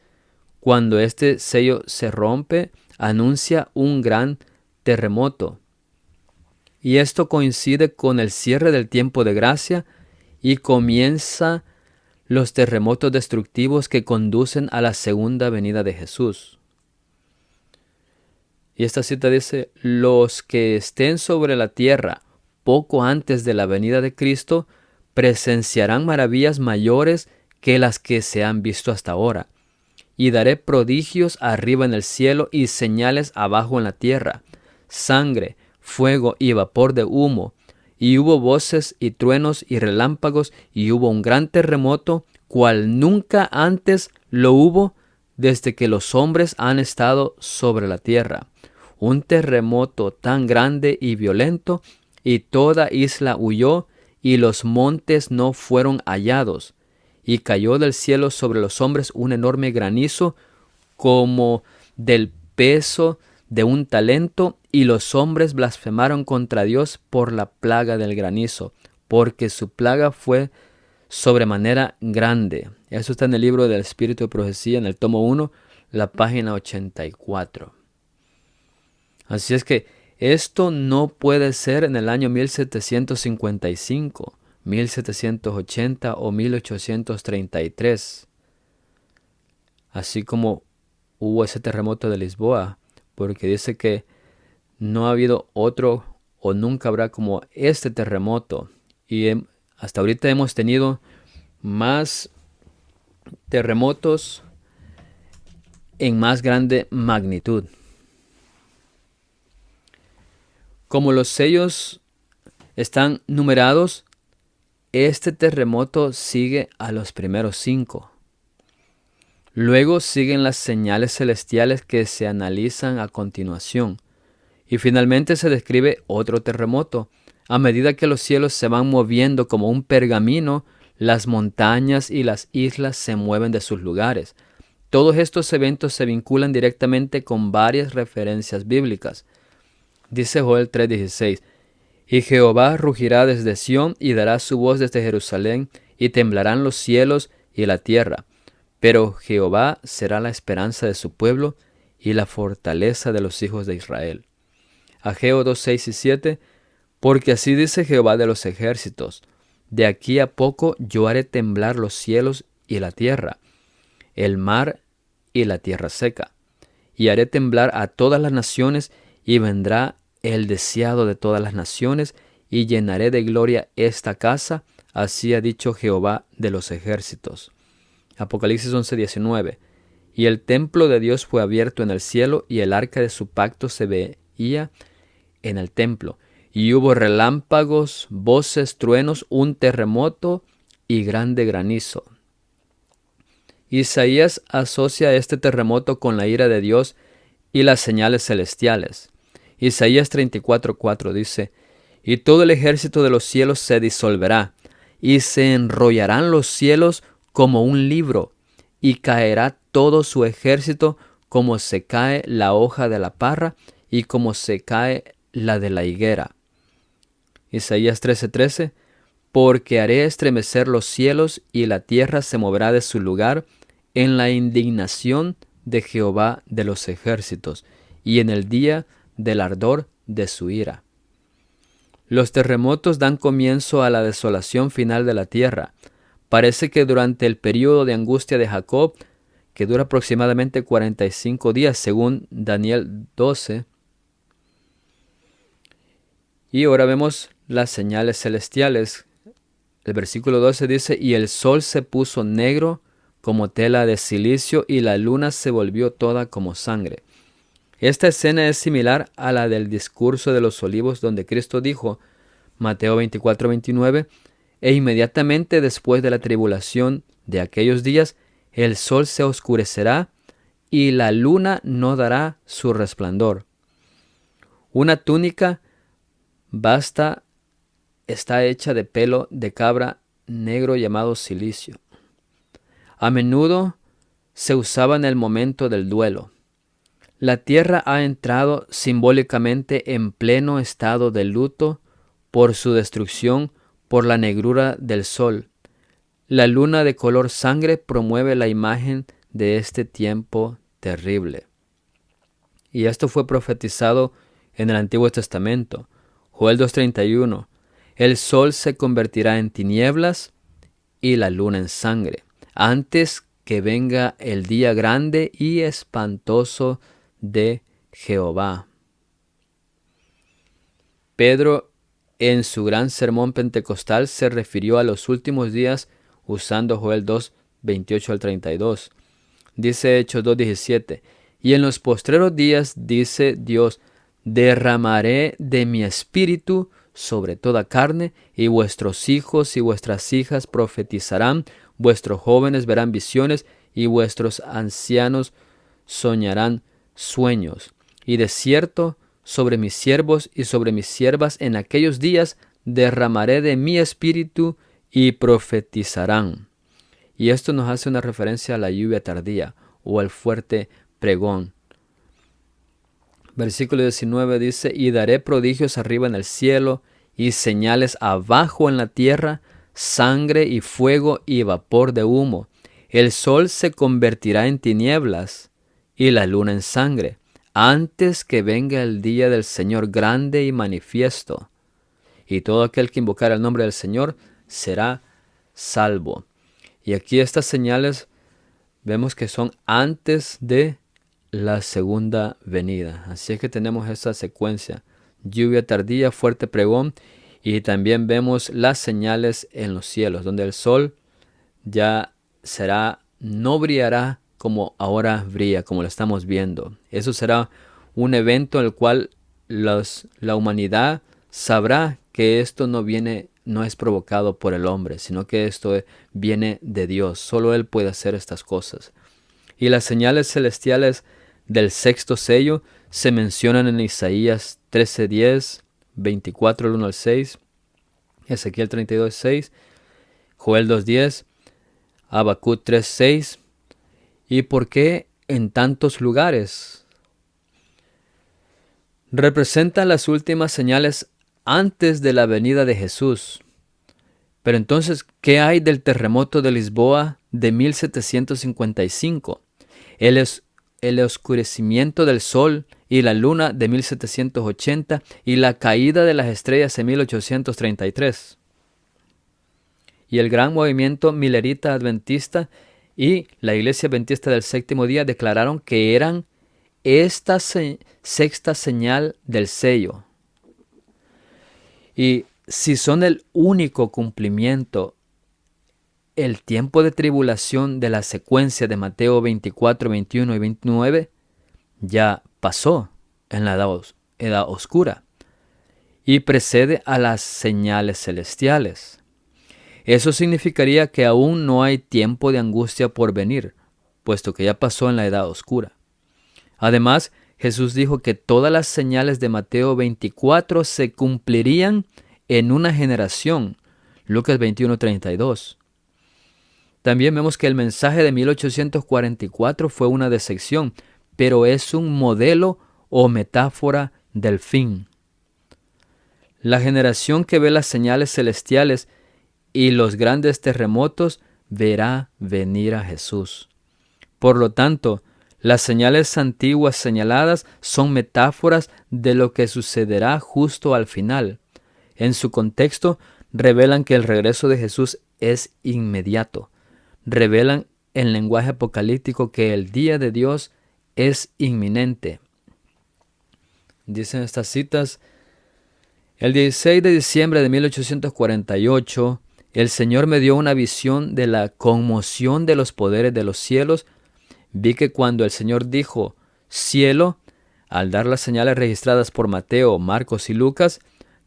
Cuando este sello se rompe, anuncia un gran terremoto. Y esto coincide con el cierre del tiempo de gracia y comienza los terremotos destructivos que conducen a la segunda venida de Jesús. Y esta cita dice: los que estén sobre la tierra poco antes de la venida de Cristo presenciarán maravillas mayores que las que se han visto hasta ahora. Y daré prodigios arriba en el cielo y señales abajo en la tierra, sangre, fuego y vapor de humo. Y hubo voces y truenos y relámpagos, y hubo un gran terremoto, cual nunca antes lo hubo desde que los hombres han estado sobre la tierra. Un terremoto tan grande y violento, y toda isla huyó, y los montes no fueron hallados. Y cayó del cielo sobre los hombres un enorme granizo, como del peso de un talento, y los hombres blasfemaron contra Dios por la plaga del granizo, porque su plaga fue sobremanera grande. Eso está en el libro del Espíritu de Profecía, en el tomo 1, la página 84. Así es que esto no puede ser en el año 1755, 1780 o 1833. Así como hubo ese terremoto de Lisboa, porque dice que no ha habido otro o nunca habrá como este terremoto. Y hasta ahorita hemos tenido más terremotos en más grande magnitud. Como los sellos están numerados, este terremoto sigue a los primeros 5. Luego siguen las señales celestiales que se analizan a continuación. Y finalmente se describe otro terremoto. A medida que los cielos se van moviendo como un pergamino, las montañas y las islas se mueven de sus lugares. Todos estos eventos se vinculan directamente con varias referencias bíblicas. Dice Joel 3:16, y Jehová rugirá desde Sión y dará su voz desde Jerusalén, y temblarán los cielos y la tierra. Pero Jehová será la esperanza de su pueblo y la fortaleza de los hijos de Israel. Ageo 2:6 y 7, Porque así dice Jehová de los ejércitos: de aquí a poco yo haré temblar los cielos y la tierra, el mar y la tierra seca, y haré temblar a todas las naciones, y vendrá el deseado de todas las naciones, y llenaré de gloria esta casa, así ha dicho Jehová de los ejércitos. Apocalipsis 11:19. Y el templo de Dios fue abierto en el cielo, y el arca de su pacto se veía en el templo. Y hubo relámpagos, voces, truenos, un terremoto y grande granizo. Isaías asocia este terremoto con la ira de Dios y las señales celestiales. Isaías 34:4 dice: y todo el ejército de los cielos se disolverá, y se enrollarán los cielos como un libro, y caerá todo su ejército como se cae la hoja de la parra y como se cae la de la higuera. Isaías 13:13: porque haré estremecer los cielos, y la tierra se moverá de su lugar en la indignación de Jehová de los ejércitos, y en el día del ardor de su ira. Los terremotos dan comienzo a la desolación final de la tierra. Parece que durante el período de angustia de Jacob, que dura aproximadamente 45 días según Daniel 12, y ahora vemos las señales celestiales. El versículo 12 dice: y el sol se puso negro como tela de silicio, y la luna se volvió toda como sangre. Esta escena es similar a la del discurso de los olivos, donde Cristo dijo, Mateo 24:29, e inmediatamente después de la tribulación de aquellos días, el sol se oscurecerá y la luna no dará su resplandor. Una túnica basta está hecha de pelo de cabra negro llamado silicio. A menudo se usaba en el momento del duelo. La tierra ha entrado simbólicamente en pleno estado de luto por su destrucción por la negrura del sol. La luna de color sangre promueve la imagen de este tiempo terrible. Y esto fue profetizado en el Antiguo Testamento. Joel 2:31. El sol se convertirá en tinieblas y la luna en sangre, antes que venga el día grande y espantoso de Jehová. Pedro, en su gran sermón pentecostal, se refirió a los últimos días usando Joel 2:28 al 32. Dice Hechos 2:17, y en los postreros días, dice Dios, derramaré de mi espíritu sobre toda carne, y vuestros hijos y vuestras hijas profetizarán, vuestros jóvenes verán visiones, y vuestros ancianos soñarán sueños. Y de cierto, sobre mis siervos y sobre mis siervas en aquellos días derramaré de mi espíritu, y profetizarán. Y esto nos hace una referencia a la lluvia tardía o al fuerte pregón. Versículo 19 dice, y daré prodigios arriba en el cielo, y señales abajo en la tierra, sangre y fuego y vapor de humo. El sol se convertirá en tinieblas, y la luna en sangre, antes que venga el día del Señor grande y manifiesto. Y todo aquel que invocara el nombre del Señor será salvo. Y aquí estas señales vemos que son antes de la segunda venida. Así es que tenemos esa secuencia: lluvia tardía, fuerte pregón, y también vemos las señales en los cielos, donde el sol ya no brillará como ahora brilla, como lo estamos viendo. Eso será un evento en el cual la humanidad sabrá que esto no es provocado por el hombre, sino que esto viene de Dios. Solo Él puede hacer estas cosas. Y las señales celestiales del sexto sello se mencionan en Isaías 13:10, 24, el 1 al 6, Ezequiel 32:6, Joel 2:10, Habacuc 3:6. ¿Y por qué en tantos lugares? Representan las últimas señales antes de la venida de Jesús. Pero entonces, ¿qué hay del terremoto de Lisboa de 1755? el oscurecimiento del sol y la luna de 1780 y la caída de las estrellas en 1833. Y el gran movimiento milerita adventista y la Iglesia Adventista del Séptimo Día declararon que eran esta sexta señal del sello. Y si son el único cumplimiento, el tiempo de tribulación de la secuencia de Mateo 24, 21 y 29 ya pasó en la edad oscura y precede a las señales celestiales. Eso significaría que aún no hay tiempo de angustia por venir, puesto que ya pasó en la edad oscura. Además, Jesús dijo que todas las señales de Mateo 24 se cumplirían en una generación. Lucas 21:32. También vemos que el mensaje de 1844 fue una decepción, pero es un modelo o metáfora del fin. La generación que ve las señales celestiales y los grandes terremotos verá venir a Jesús. Por lo tanto, las señales antiguas señaladas son metáforas de lo que sucederá justo al final. En su contexto, revelan que el regreso de Jesús es inmediato. Revelan en lenguaje apocalíptico que el día de Dios es inminente. Dicen estas citas: el 16 de diciembre de 1848, el Señor me dio una visión de la conmoción de los poderes de los cielos. Vi que cuando el Señor dijo cielo, al dar las señales registradas por Mateo, Marcos y Lucas,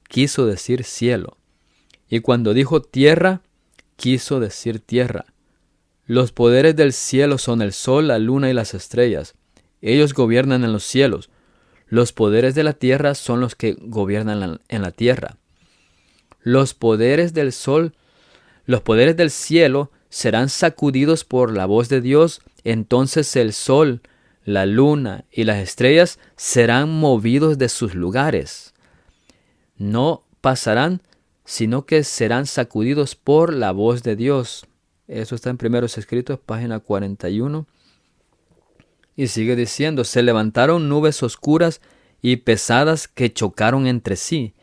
quiso decir cielo. Y cuando dijo tierra, quiso decir tierra. Los poderes del cielo son el sol, la luna y las estrellas. Ellos gobiernan en los cielos. Los poderes de la tierra son los que gobiernan en la tierra. Los poderes del sol, los poderes del cielo serán sacudidos por la voz de Dios. Entonces el sol, la luna y las estrellas serán movidos de sus lugares. No pasarán, sino que serán sacudidos por la voz de Dios. Eso está en Primeros Escritos, página 41. Y sigue diciendo: se levantaron nubes oscuras y pesadas que chocaron entre sí.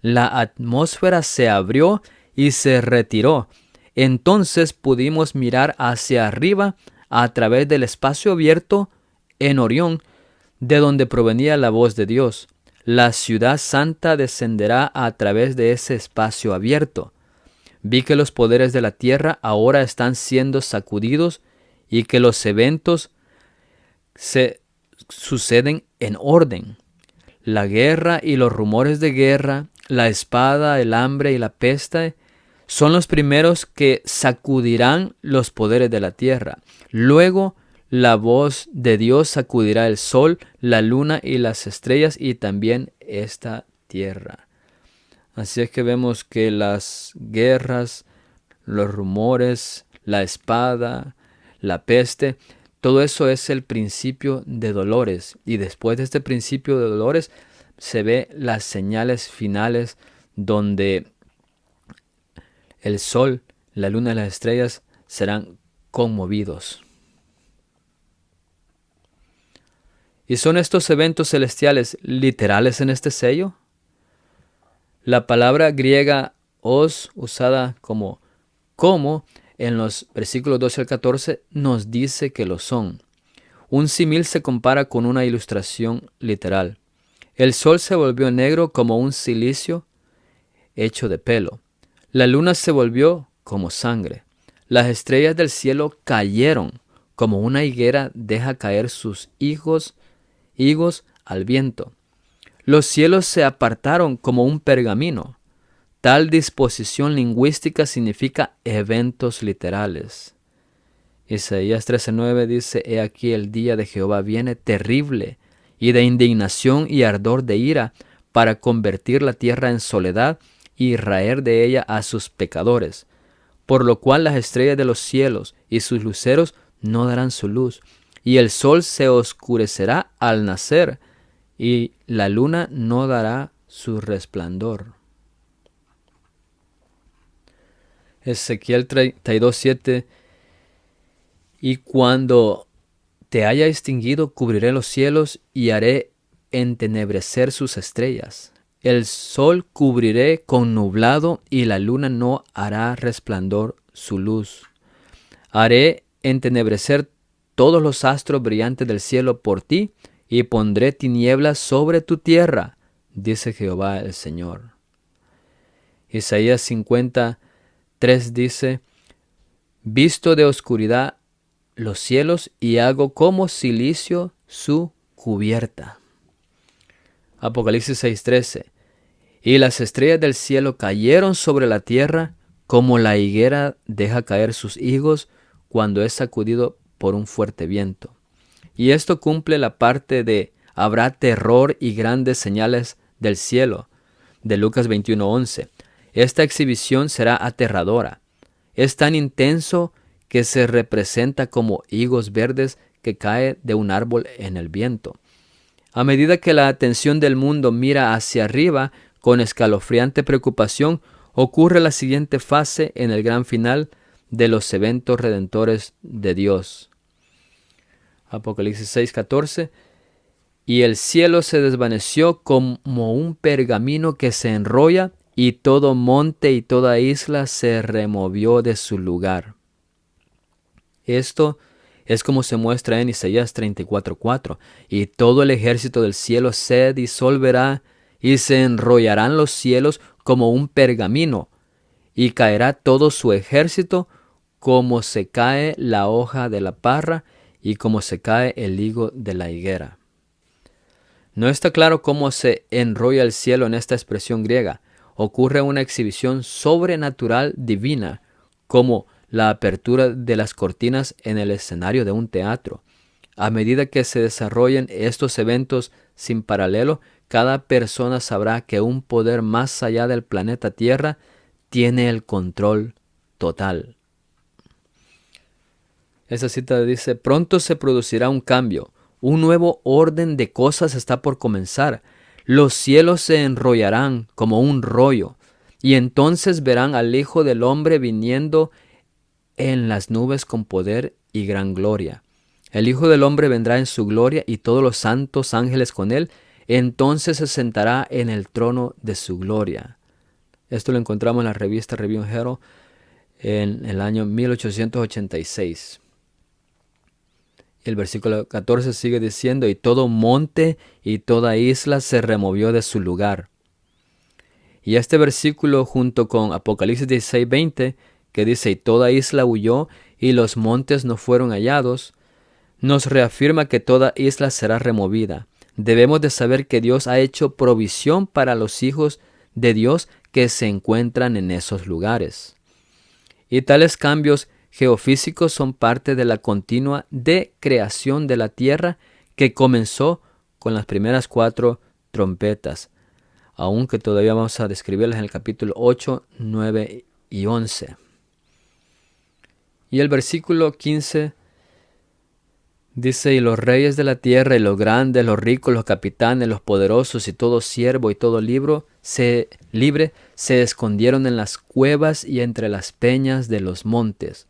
La atmósfera se abrió y se retiró. Entonces pudimos mirar hacia arriba a través del espacio abierto en Orión, de donde provenía la voz de Dios. La ciudad santa descenderá a través de ese espacio abierto. Vi que los poderes de la tierra ahora están siendo sacudidos y que los eventos se suceden en orden. La guerra y los rumores de guerra, la espada, el hambre y la peste son los primeros que sacudirán los poderes de la tierra. Luego, la voz de Dios sacudirá el sol, la luna y las estrellas y también esta tierra. Así es que vemos que las guerras, los rumores, la espada, la peste, todo eso es el principio de dolores. Y después de este principio de dolores se ve las señales finales donde el sol, la luna y las estrellas serán conmovidos. ¿Y son estos eventos celestiales literales en este sello? La palabra griega os, usada como en los versículos 12 al 14, nos dice que lo son. Un símil se compara con una ilustración literal. El sol se volvió negro como un silicio hecho de pelo. La luna se volvió como sangre. Las estrellas del cielo cayeron como una higuera deja caer sus higos al viento. Los cielos se apartaron como un pergamino. Tal disposición lingüística significa eventos literales. Isaías 13:9 dice: He aquí el día de Jehová viene terrible y de indignación y ardor de ira para convertir la tierra en soledad y raer de ella a sus pecadores. Por lo cual las estrellas de los cielos y sus luceros no darán su luz, y el sol se oscurecerá al nacer, y la luna no dará su resplandor. Ezequiel 32:7. Y cuando te haya extinguido, cubriré los cielos y haré entenebrecer sus estrellas. El sol cubriré con nublado y la luna no hará resplandor su luz. Haré entenebrecer todos los astros brillantes del cielo por ti y pondré tinieblas sobre tu tierra, dice Jehová el Señor. Isaías 53 dice, visto de oscuridad los cielos y hago como cilicio su cubierta. Apocalipsis 6:13, y las estrellas del cielo cayeron sobre la tierra como la higuera deja caer sus higos cuando es sacudido por un fuerte viento. Y esto cumple la parte de habrá terror y grandes señales del cielo, de Lucas 21:11. Esta exhibición será aterradora. Es tan intenso que se representa como higos verdes que cae de un árbol en el viento. A medida que la atención del mundo mira hacia arriba con escalofriante preocupación, ocurre la siguiente fase en el gran final de los eventos redentores de Dios. Apocalipsis 6:14, y el cielo se desvaneció como un pergamino que se enrolla, y todo monte y toda isla se removió de su lugar. Esto es como se muestra en Isaías 34:4, y todo el ejército del cielo se disolverá, y se enrollarán los cielos como un pergamino, y caerá todo su ejército como se cae la hoja de la parra, y como se cae el higo de la higuera. No está claro cómo se enrolla el cielo en esta expresión griega. Ocurre una exhibición sobrenatural divina, como la apertura de las cortinas en el escenario de un teatro. A medida que se desarrollen estos eventos sin paralelo, cada persona sabrá que un poder más allá del planeta Tierra tiene el control total. Esa cita dice, pronto se producirá un cambio, un nuevo orden de cosas está por comenzar. Los cielos se enrollarán como un rollo, y entonces verán al Hijo del Hombre viniendo en las nubes con poder y gran gloria. El Hijo del Hombre vendrá en su gloria y todos los santos ángeles con él. Entonces se sentará en el trono de su gloria. Esto lo encontramos en la revista Review and Herald en el año 1886. El versículo 14 sigue diciendo, y todo monte y toda isla se removió de su lugar. Y este versículo junto con Apocalipsis 16:20, que dice, y toda isla huyó y los montes no fueron hallados, nos reafirma que toda isla será removida. Debemos de saber que Dios ha hecho provisión para los hijos de Dios que se encuentran en esos lugares. Y tales cambios geofísicos son parte de la continua decreación de la tierra que comenzó con las primeras 4 trompetas, aunque todavía vamos a describirlas en el capítulo 8, 9 y 11. Y el versículo 15 dice, y los reyes de la tierra y los grandes, los ricos, los capitanes, los poderosos y todo siervo y todo libre se escondieron en las cuevas y entre las peñas de los montes.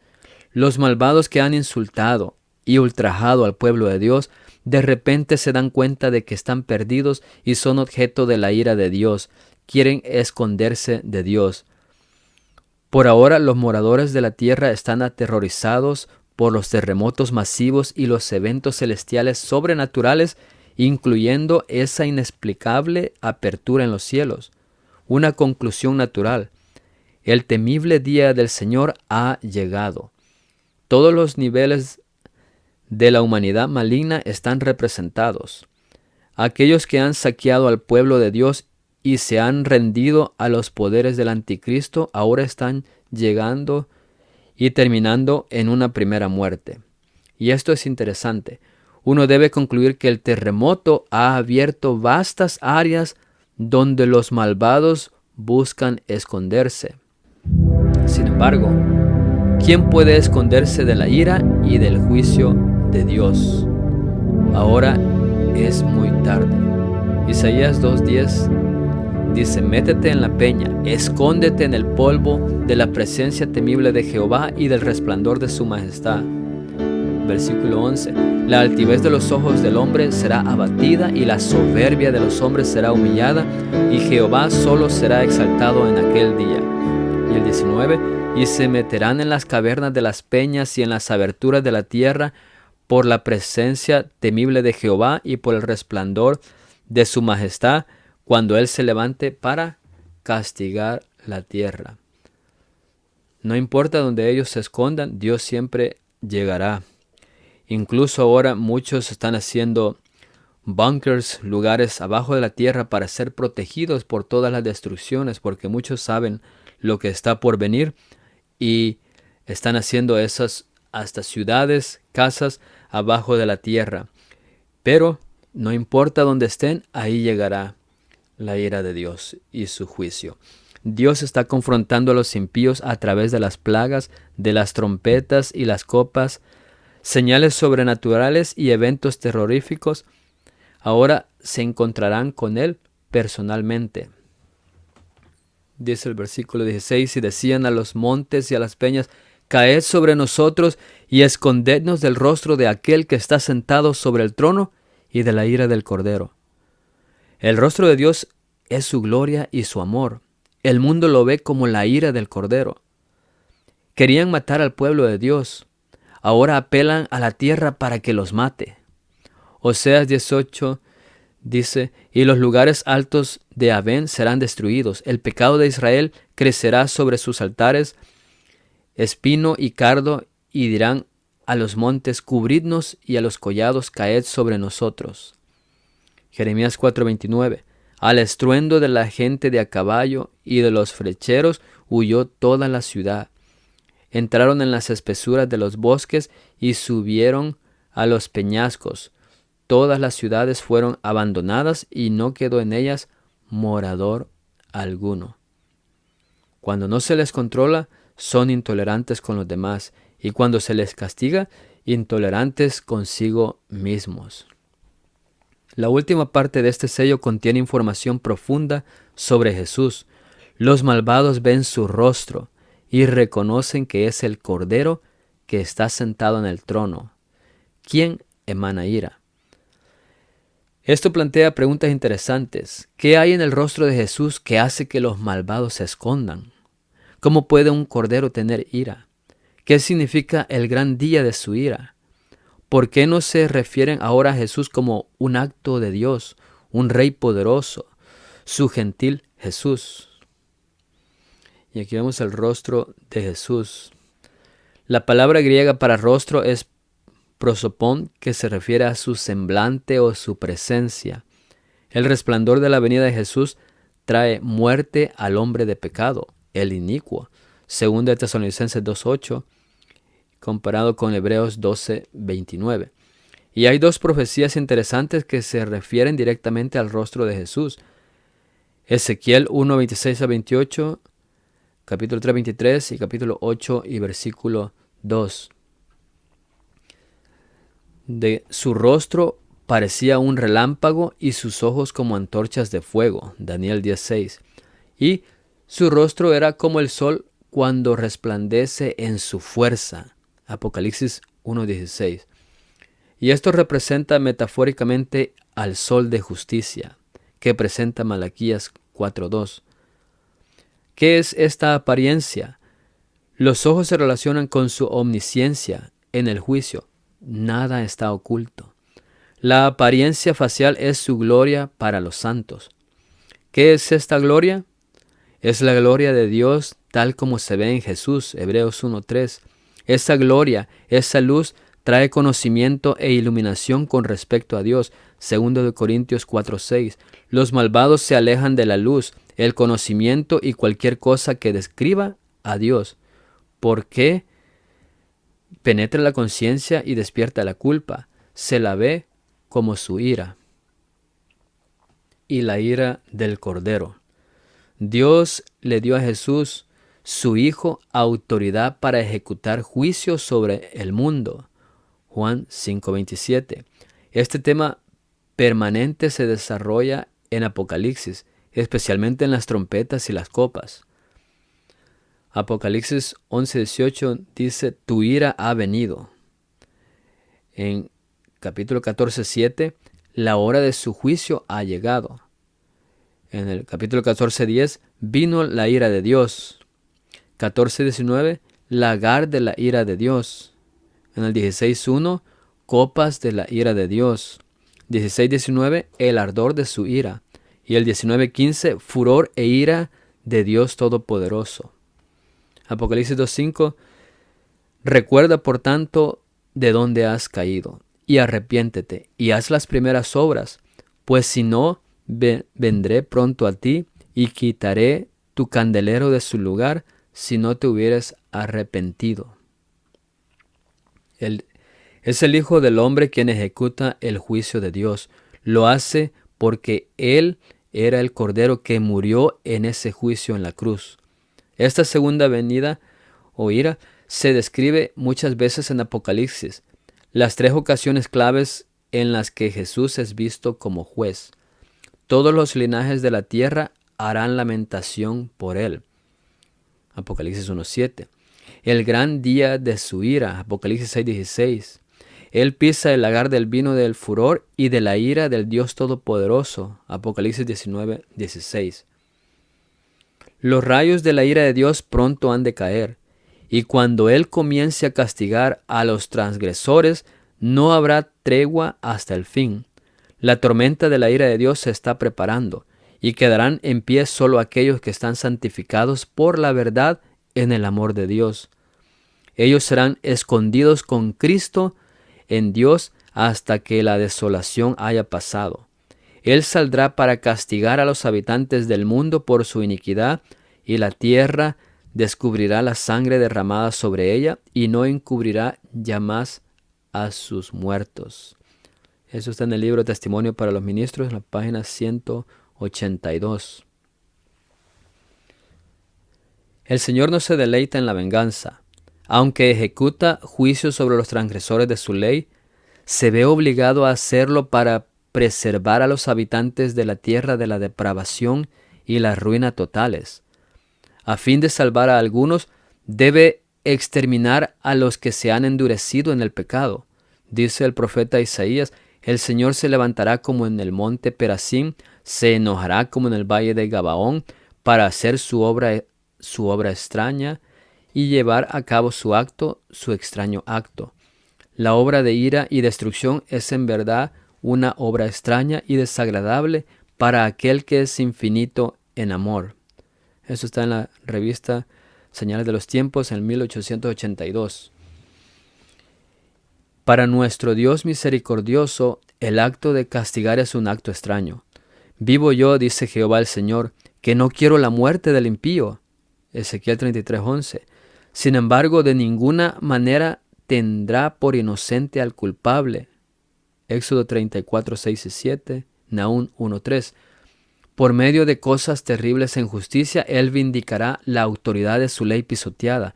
Los malvados que han insultado y ultrajado al pueblo de Dios, de repente se dan cuenta de que están perdidos y son objeto de la ira de Dios. Quieren esconderse de Dios. Por ahora los moradores de la tierra están aterrorizados por los terremotos masivos y los eventos celestiales sobrenaturales, incluyendo esa inexplicable apertura en los cielos. Una conclusión natural. El temible día del Señor ha llegado. Todos los niveles de la humanidad maligna están representados. Aquellos que han saqueado al pueblo de Dios y se han rendido a los poderes del anticristo ahora están llegando y terminando en una primera muerte. Y esto es interesante. Uno debe concluir que el terremoto ha abierto vastas áreas donde los malvados buscan esconderse. Sin embargo, ¿quién puede esconderse de la ira y del juicio de Dios? Ahora es muy tarde. Isaías 2:10 dice, métete en la peña, escóndete en el polvo de la presencia temible de Jehová y del resplandor de su majestad. Versículo 11, La altivez de los ojos del hombre será abatida, y la soberbia de los hombres será humillada, y Jehová solo será exaltado en aquel día. Y el 19, y se meterán en las cavernas de las peñas y en las aberturas de la tierra, por la presencia temible de Jehová y por el resplandor de su majestad, cuando Él se levante para castigar la tierra. No importa donde ellos se escondan, Dios siempre llegará. Incluso ahora muchos están haciendo bunkers, lugares abajo de la tierra para ser protegidos por todas las destrucciones, porque muchos saben lo que está por venir y están haciendo esas hasta ciudades, casas abajo de la tierra. Pero no importa dónde estén, ahí llegará la ira de Dios y su juicio. Dios está confrontando a los impíos a través de las plagas, de las trompetas y las copas, señales sobrenaturales y eventos terroríficos. Ahora se encontrarán con Él personalmente. Dice el versículo 16, y decían a los montes y a las peñas, caed sobre nosotros y escondednos del rostro de aquel que está sentado sobre el trono y de la ira del Cordero. El rostro de Dios es su gloria y su amor. El mundo lo ve como la ira del Cordero. Querían matar al pueblo de Dios. Ahora apelan a la tierra para que los mate. Oseas 18 dice, y los lugares altos de Avén serán destruidos. El pecado de Israel crecerá sobre sus altares, espino y cardo, y dirán a los montes, cubridnos, y a los collados, caed sobre nosotros. Jeremías 4:29. Al estruendo de la gente de a caballo y de los flecheros huyó toda la ciudad. Entraron en las espesuras de los bosques y subieron a los peñascos. Todas las ciudades fueron abandonadas y no quedó en ellas morador alguno. Cuando no se les controla, son intolerantes con los demás, y cuando se les castiga, intolerantes consigo mismos. La última parte de este sello contiene información profunda sobre Jesús. Los malvados ven su rostro y reconocen que es el Cordero que está sentado en el trono, quien emana ira. Esto plantea preguntas interesantes. ¿Qué hay en el rostro de Jesús que hace que los malvados se escondan? ¿Cómo puede un cordero tener ira? ¿Qué significa el gran día de su ira? ¿Por qué no se refieren ahora a Jesús como un acto de Dios, un rey poderoso, su gentil Jesús? Y aquí vemos el rostro de Jesús. La palabra griega para rostro es prosopón, que se refiere a su semblante o su presencia. El resplandor de la venida de Jesús trae muerte al hombre de pecado, el inicuo. 2 Tesalonicenses 2:8, comparado con Hebreos 12:29. Y hay dos profecías interesantes que se refieren directamente al rostro de Jesús. Ezequiel 1:26-28, capítulo 3:23 y capítulo 8 y versículo 2. De su rostro parecía un relámpago y sus ojos como antorchas de fuego. Daniel 10:6. Y su rostro era como el sol cuando resplandece en su fuerza. Apocalipsis 1:16. Y esto representa metafóricamente al sol de justicia, que presenta Malaquías 4:2. ¿Qué es esta apariencia? Los ojos se relacionan con su omnisciencia en el juicio. Nada está oculto. La apariencia facial es su gloria para los santos. ¿Qué es esta gloria? Es la gloria de Dios tal como se ve en Jesús, Hebreos 1:3. Esa gloria, esa luz, trae conocimiento e iluminación con respecto a Dios, 2 Corintios 4:6. Los malvados se alejan de la luz, el conocimiento y cualquier cosa que describa a Dios. ¿Por qué? Penetra la conciencia y despierta la culpa. Se la ve como su ira. Y la ira del Cordero. Dios le dio a Jesús, su Hijo, autoridad para ejecutar juicio sobre el mundo. Juan 5:27. Este tema permanente se desarrolla en Apocalipsis, especialmente en las trompetas y las copas. Apocalipsis 11:18 dice, tu ira ha venido. En capítulo 14:7, la hora de su juicio ha llegado. En el capítulo 14:10, vino la ira de Dios. 14:19, lagar de la ira de Dios. En el 16:1, copas de la ira de Dios. 16:19, el ardor de su ira. Y el 19:15, furor e ira de Dios Todopoderoso. Apocalipsis 2:5, recuerda por tanto de dónde has caído, y arrepiéntete, y haz las primeras obras, pues si no, vendré pronto a ti, y quitaré tu candelero de su lugar, si no te hubieras arrepentido. Es el Hijo del Hombre quien ejecuta el juicio de Dios. Lo hace porque Él era el Cordero que murió en ese juicio en la cruz. Esta segunda venida o ira se describe muchas veces en Apocalipsis, las 3 ocasiones claves en las que Jesús es visto como juez. Todos los linajes de la tierra harán lamentación por Él. Apocalipsis 1:7. El gran día de su ira. Apocalipsis 6:16. Él pisa el lagar del vino del furor y de la ira del Dios Todopoderoso. Apocalipsis 19:16. Los rayos de la ira de Dios pronto han de caer, y cuando Él comience a castigar a los transgresores, no habrá tregua hasta el fin. La tormenta de la ira de Dios se está preparando, y quedarán en pie solo aquellos que están santificados por la verdad en el amor de Dios. Ellos serán escondidos con Cristo en Dios hasta que la desolación haya pasado. Él saldrá para castigar a los habitantes del mundo por su iniquidad, y la tierra descubrirá la sangre derramada sobre ella, y no encubrirá ya más a sus muertos. Eso está en el libro Testimonio para los Ministros, en la página 182. El Señor no se deleita en la venganza. Aunque ejecuta juicios sobre los transgresores de su ley, se ve obligado a hacerlo para preservar a los habitantes de la tierra de la depravación y la ruina totales. A fin de salvar a algunos, debe exterminar a los que se han endurecido en el pecado. Dice el profeta Isaías, el Señor se levantará como en el monte Perazim, se enojará como en el valle de Gabaón, para hacer su obra extraña y llevar a cabo su extraño acto. La obra de ira y destrucción es en verdad una obra extraña y desagradable para aquel que es infinito en amor. Eso está en la revista Señales de los Tiempos en 1882. Para nuestro Dios misericordioso, el acto de castigar es un acto extraño. Vivo yo, dice Jehová el Señor, que no quiero la muerte del impío. Ezequiel 33:11. Sin embargo, de ninguna manera tendrá por inocente al culpable. Éxodo 34:6 y 7, Nahum 1:3. Por medio de cosas terribles en justicia, Él vindicará la autoridad de su ley pisoteada.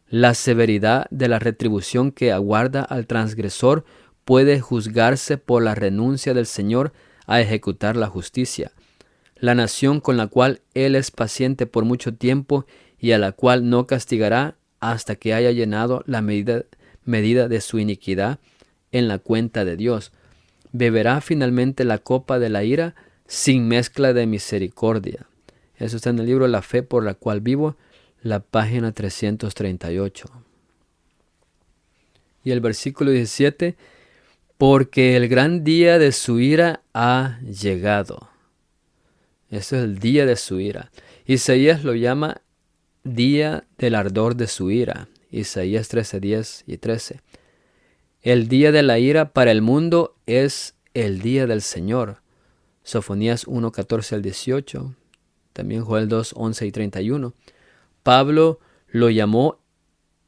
La severidad de la retribución que aguarda al transgresor puede juzgarse por la renuncia del Señor a ejecutar la justicia. La nación con la cual Él es paciente por mucho tiempo y a la cual no castigará hasta que haya llenado la medida de su iniquidad en la cuenta de Dios, beberá finalmente la copa de la ira sin mezcla de misericordia. Eso está en el libro La Fe por la cual vivo, la página 338. Y el versículo 17, porque el gran día de su ira ha llegado. Eso es el día de su ira. Isaías lo llama día del ardor de su ira. Isaías 13:10 y 13. El día de la ira para el mundo es el día del Señor. Sofonías 1:14 al 18. También Joel 2:11 y 31. Pablo lo llamó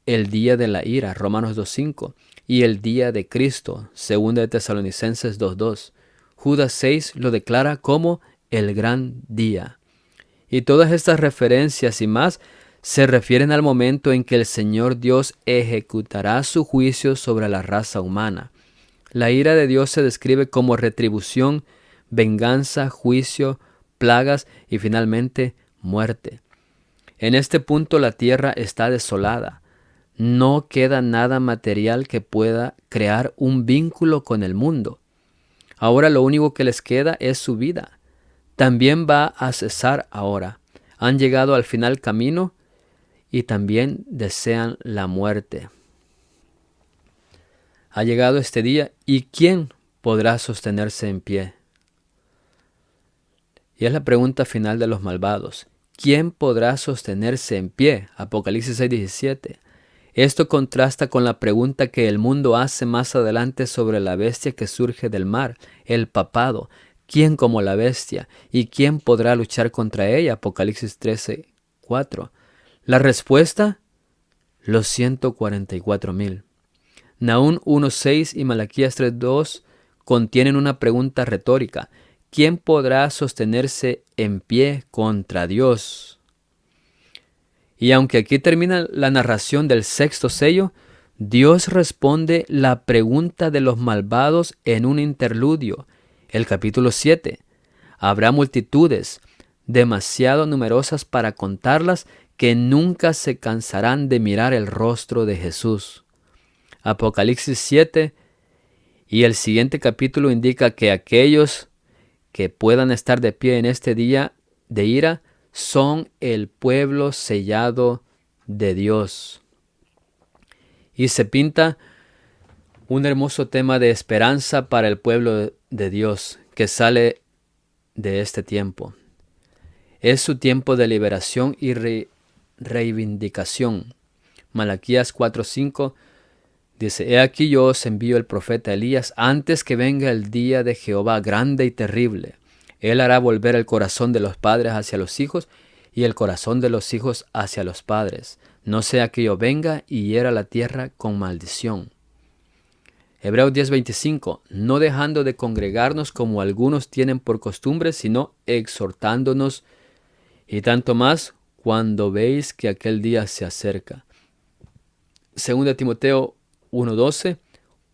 el día de la ira, Romanos 2:5. Y el día de Cristo, 2 de Tesalonicenses 2:2. Judas 6 lo declara como el gran día. Y todas estas referencias y más se refieren al momento en que el Señor Dios ejecutará su juicio sobre la raza humana. La ira de Dios se describe como retribución, venganza, juicio, plagas y finalmente muerte. En este punto la tierra está desolada. No queda nada material que pueda crear un vínculo con el mundo. Ahora lo único que les queda es su vida. También va a cesar ahora. Han llegado al final camino y también desean la muerte. Ha llegado este día, ¿y quién podrá sostenerse en pie? Y es la pregunta final de los malvados. ¿Quién podrá sostenerse en pie? Apocalipsis 6:17. Esto contrasta con la pregunta que el mundo hace más adelante sobre la bestia que surge del mar, el papado. ¿Quién como la bestia? ¿Y quién podrá luchar contra ella? Apocalipsis 13:4. La respuesta, los 144,000. Nahum 1:6 y Malaquías 3:2 contienen una pregunta retórica. ¿Quién podrá sostenerse en pie contra Dios? Y aunque aquí termina la narración del sexto sello, Dios responde la pregunta de los malvados en un interludio. El capítulo 7. Habrá multitudes, demasiado numerosas para contarlas, que nunca se cansarán de mirar el rostro de Jesús. Apocalipsis 7 y el siguiente capítulo indica que aquellos que puedan estar de pie en este día de ira son el pueblo sellado de Dios. Y se pinta un hermoso tema de esperanza para el pueblo de Dios que sale de este tiempo. Es su tiempo de liberación y reivindicación. Malaquías 4:5 dice: He aquí yo os envío el profeta Elías antes que venga el día de Jehová grande y terrible. Él hará volver el corazón de los padres hacia los hijos y el corazón de los hijos hacia los padres. No sea que yo venga y hiera la tierra con maldición. Hebreos 10:25. No dejando de congregarnos como algunos tienen por costumbre, sino exhortándonos, y tanto más cuando veis que aquel día se acerca. 2 Timoteo 1:12.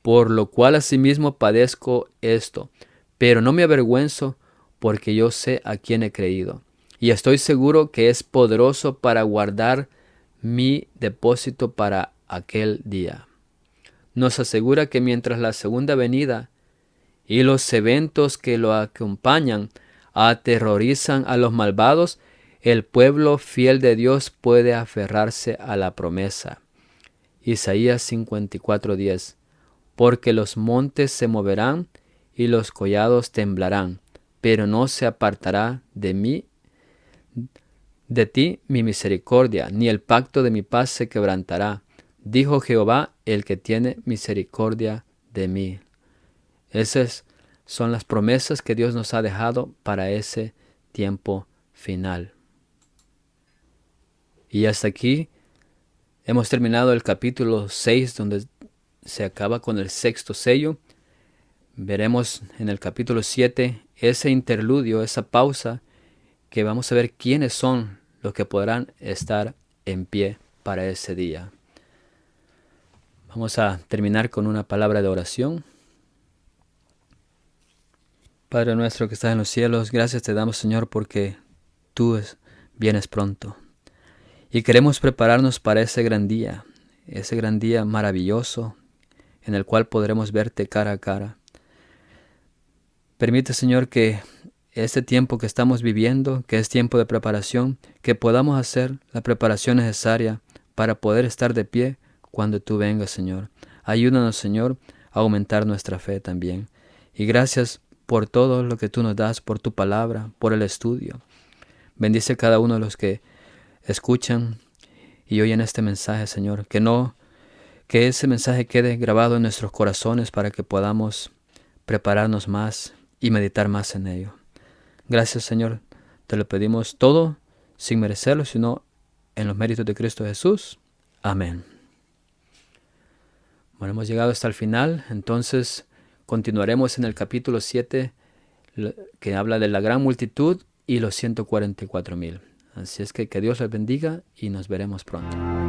Por lo cual asimismo padezco esto, pero no me avergüenzo, porque yo sé a quién he creído, y estoy seguro que es poderoso para guardar mi depósito para aquel día. Nos asegura que mientras la segunda venida y los eventos que lo acompañan aterrorizan a los malvados, el pueblo fiel de Dios puede aferrarse a la promesa. Isaías 54:10. Porque los montes se moverán y los collados temblarán, pero no se apartará de ti mi misericordia, ni el pacto de mi paz se quebrantará, dijo Jehová, el que tiene misericordia de mí. Esas son las promesas que Dios nos ha dejado para ese tiempo final. Y hasta aquí hemos terminado el capítulo 6, donde se acaba con el sexto sello. Veremos en el capítulo 7 ese interludio, esa pausa, que vamos a ver quiénes son los que podrán estar en pie para ese día. Vamos a terminar con una palabra de oración. Padre nuestro que estás en los cielos, gracias te damos, Señor, porque tú vienes pronto. Y queremos prepararnos para ese gran día maravilloso, en el cual podremos verte cara a cara. Permite, Señor, que este tiempo que estamos viviendo, que es tiempo de preparación, que podamos hacer la preparación necesaria para poder estar de pie cuando tú vengas, Señor. Ayúdanos, Señor, a aumentar nuestra fe también. Y gracias por todo lo que tú nos das, por tu palabra, por el estudio. Bendice a cada uno de los que escuchan y oyen este mensaje, Señor, que ese mensaje quede grabado en nuestros corazones para que podamos prepararnos más y meditar más en ello. Gracias, Señor, te lo pedimos todo sin merecerlo, sino en los méritos de Cristo Jesús. Amén. Bueno, hemos llegado hasta el final, entonces continuaremos en el capítulo 7, que habla de la gran multitud y los 144,000. Así es que Dios les bendiga y nos veremos pronto.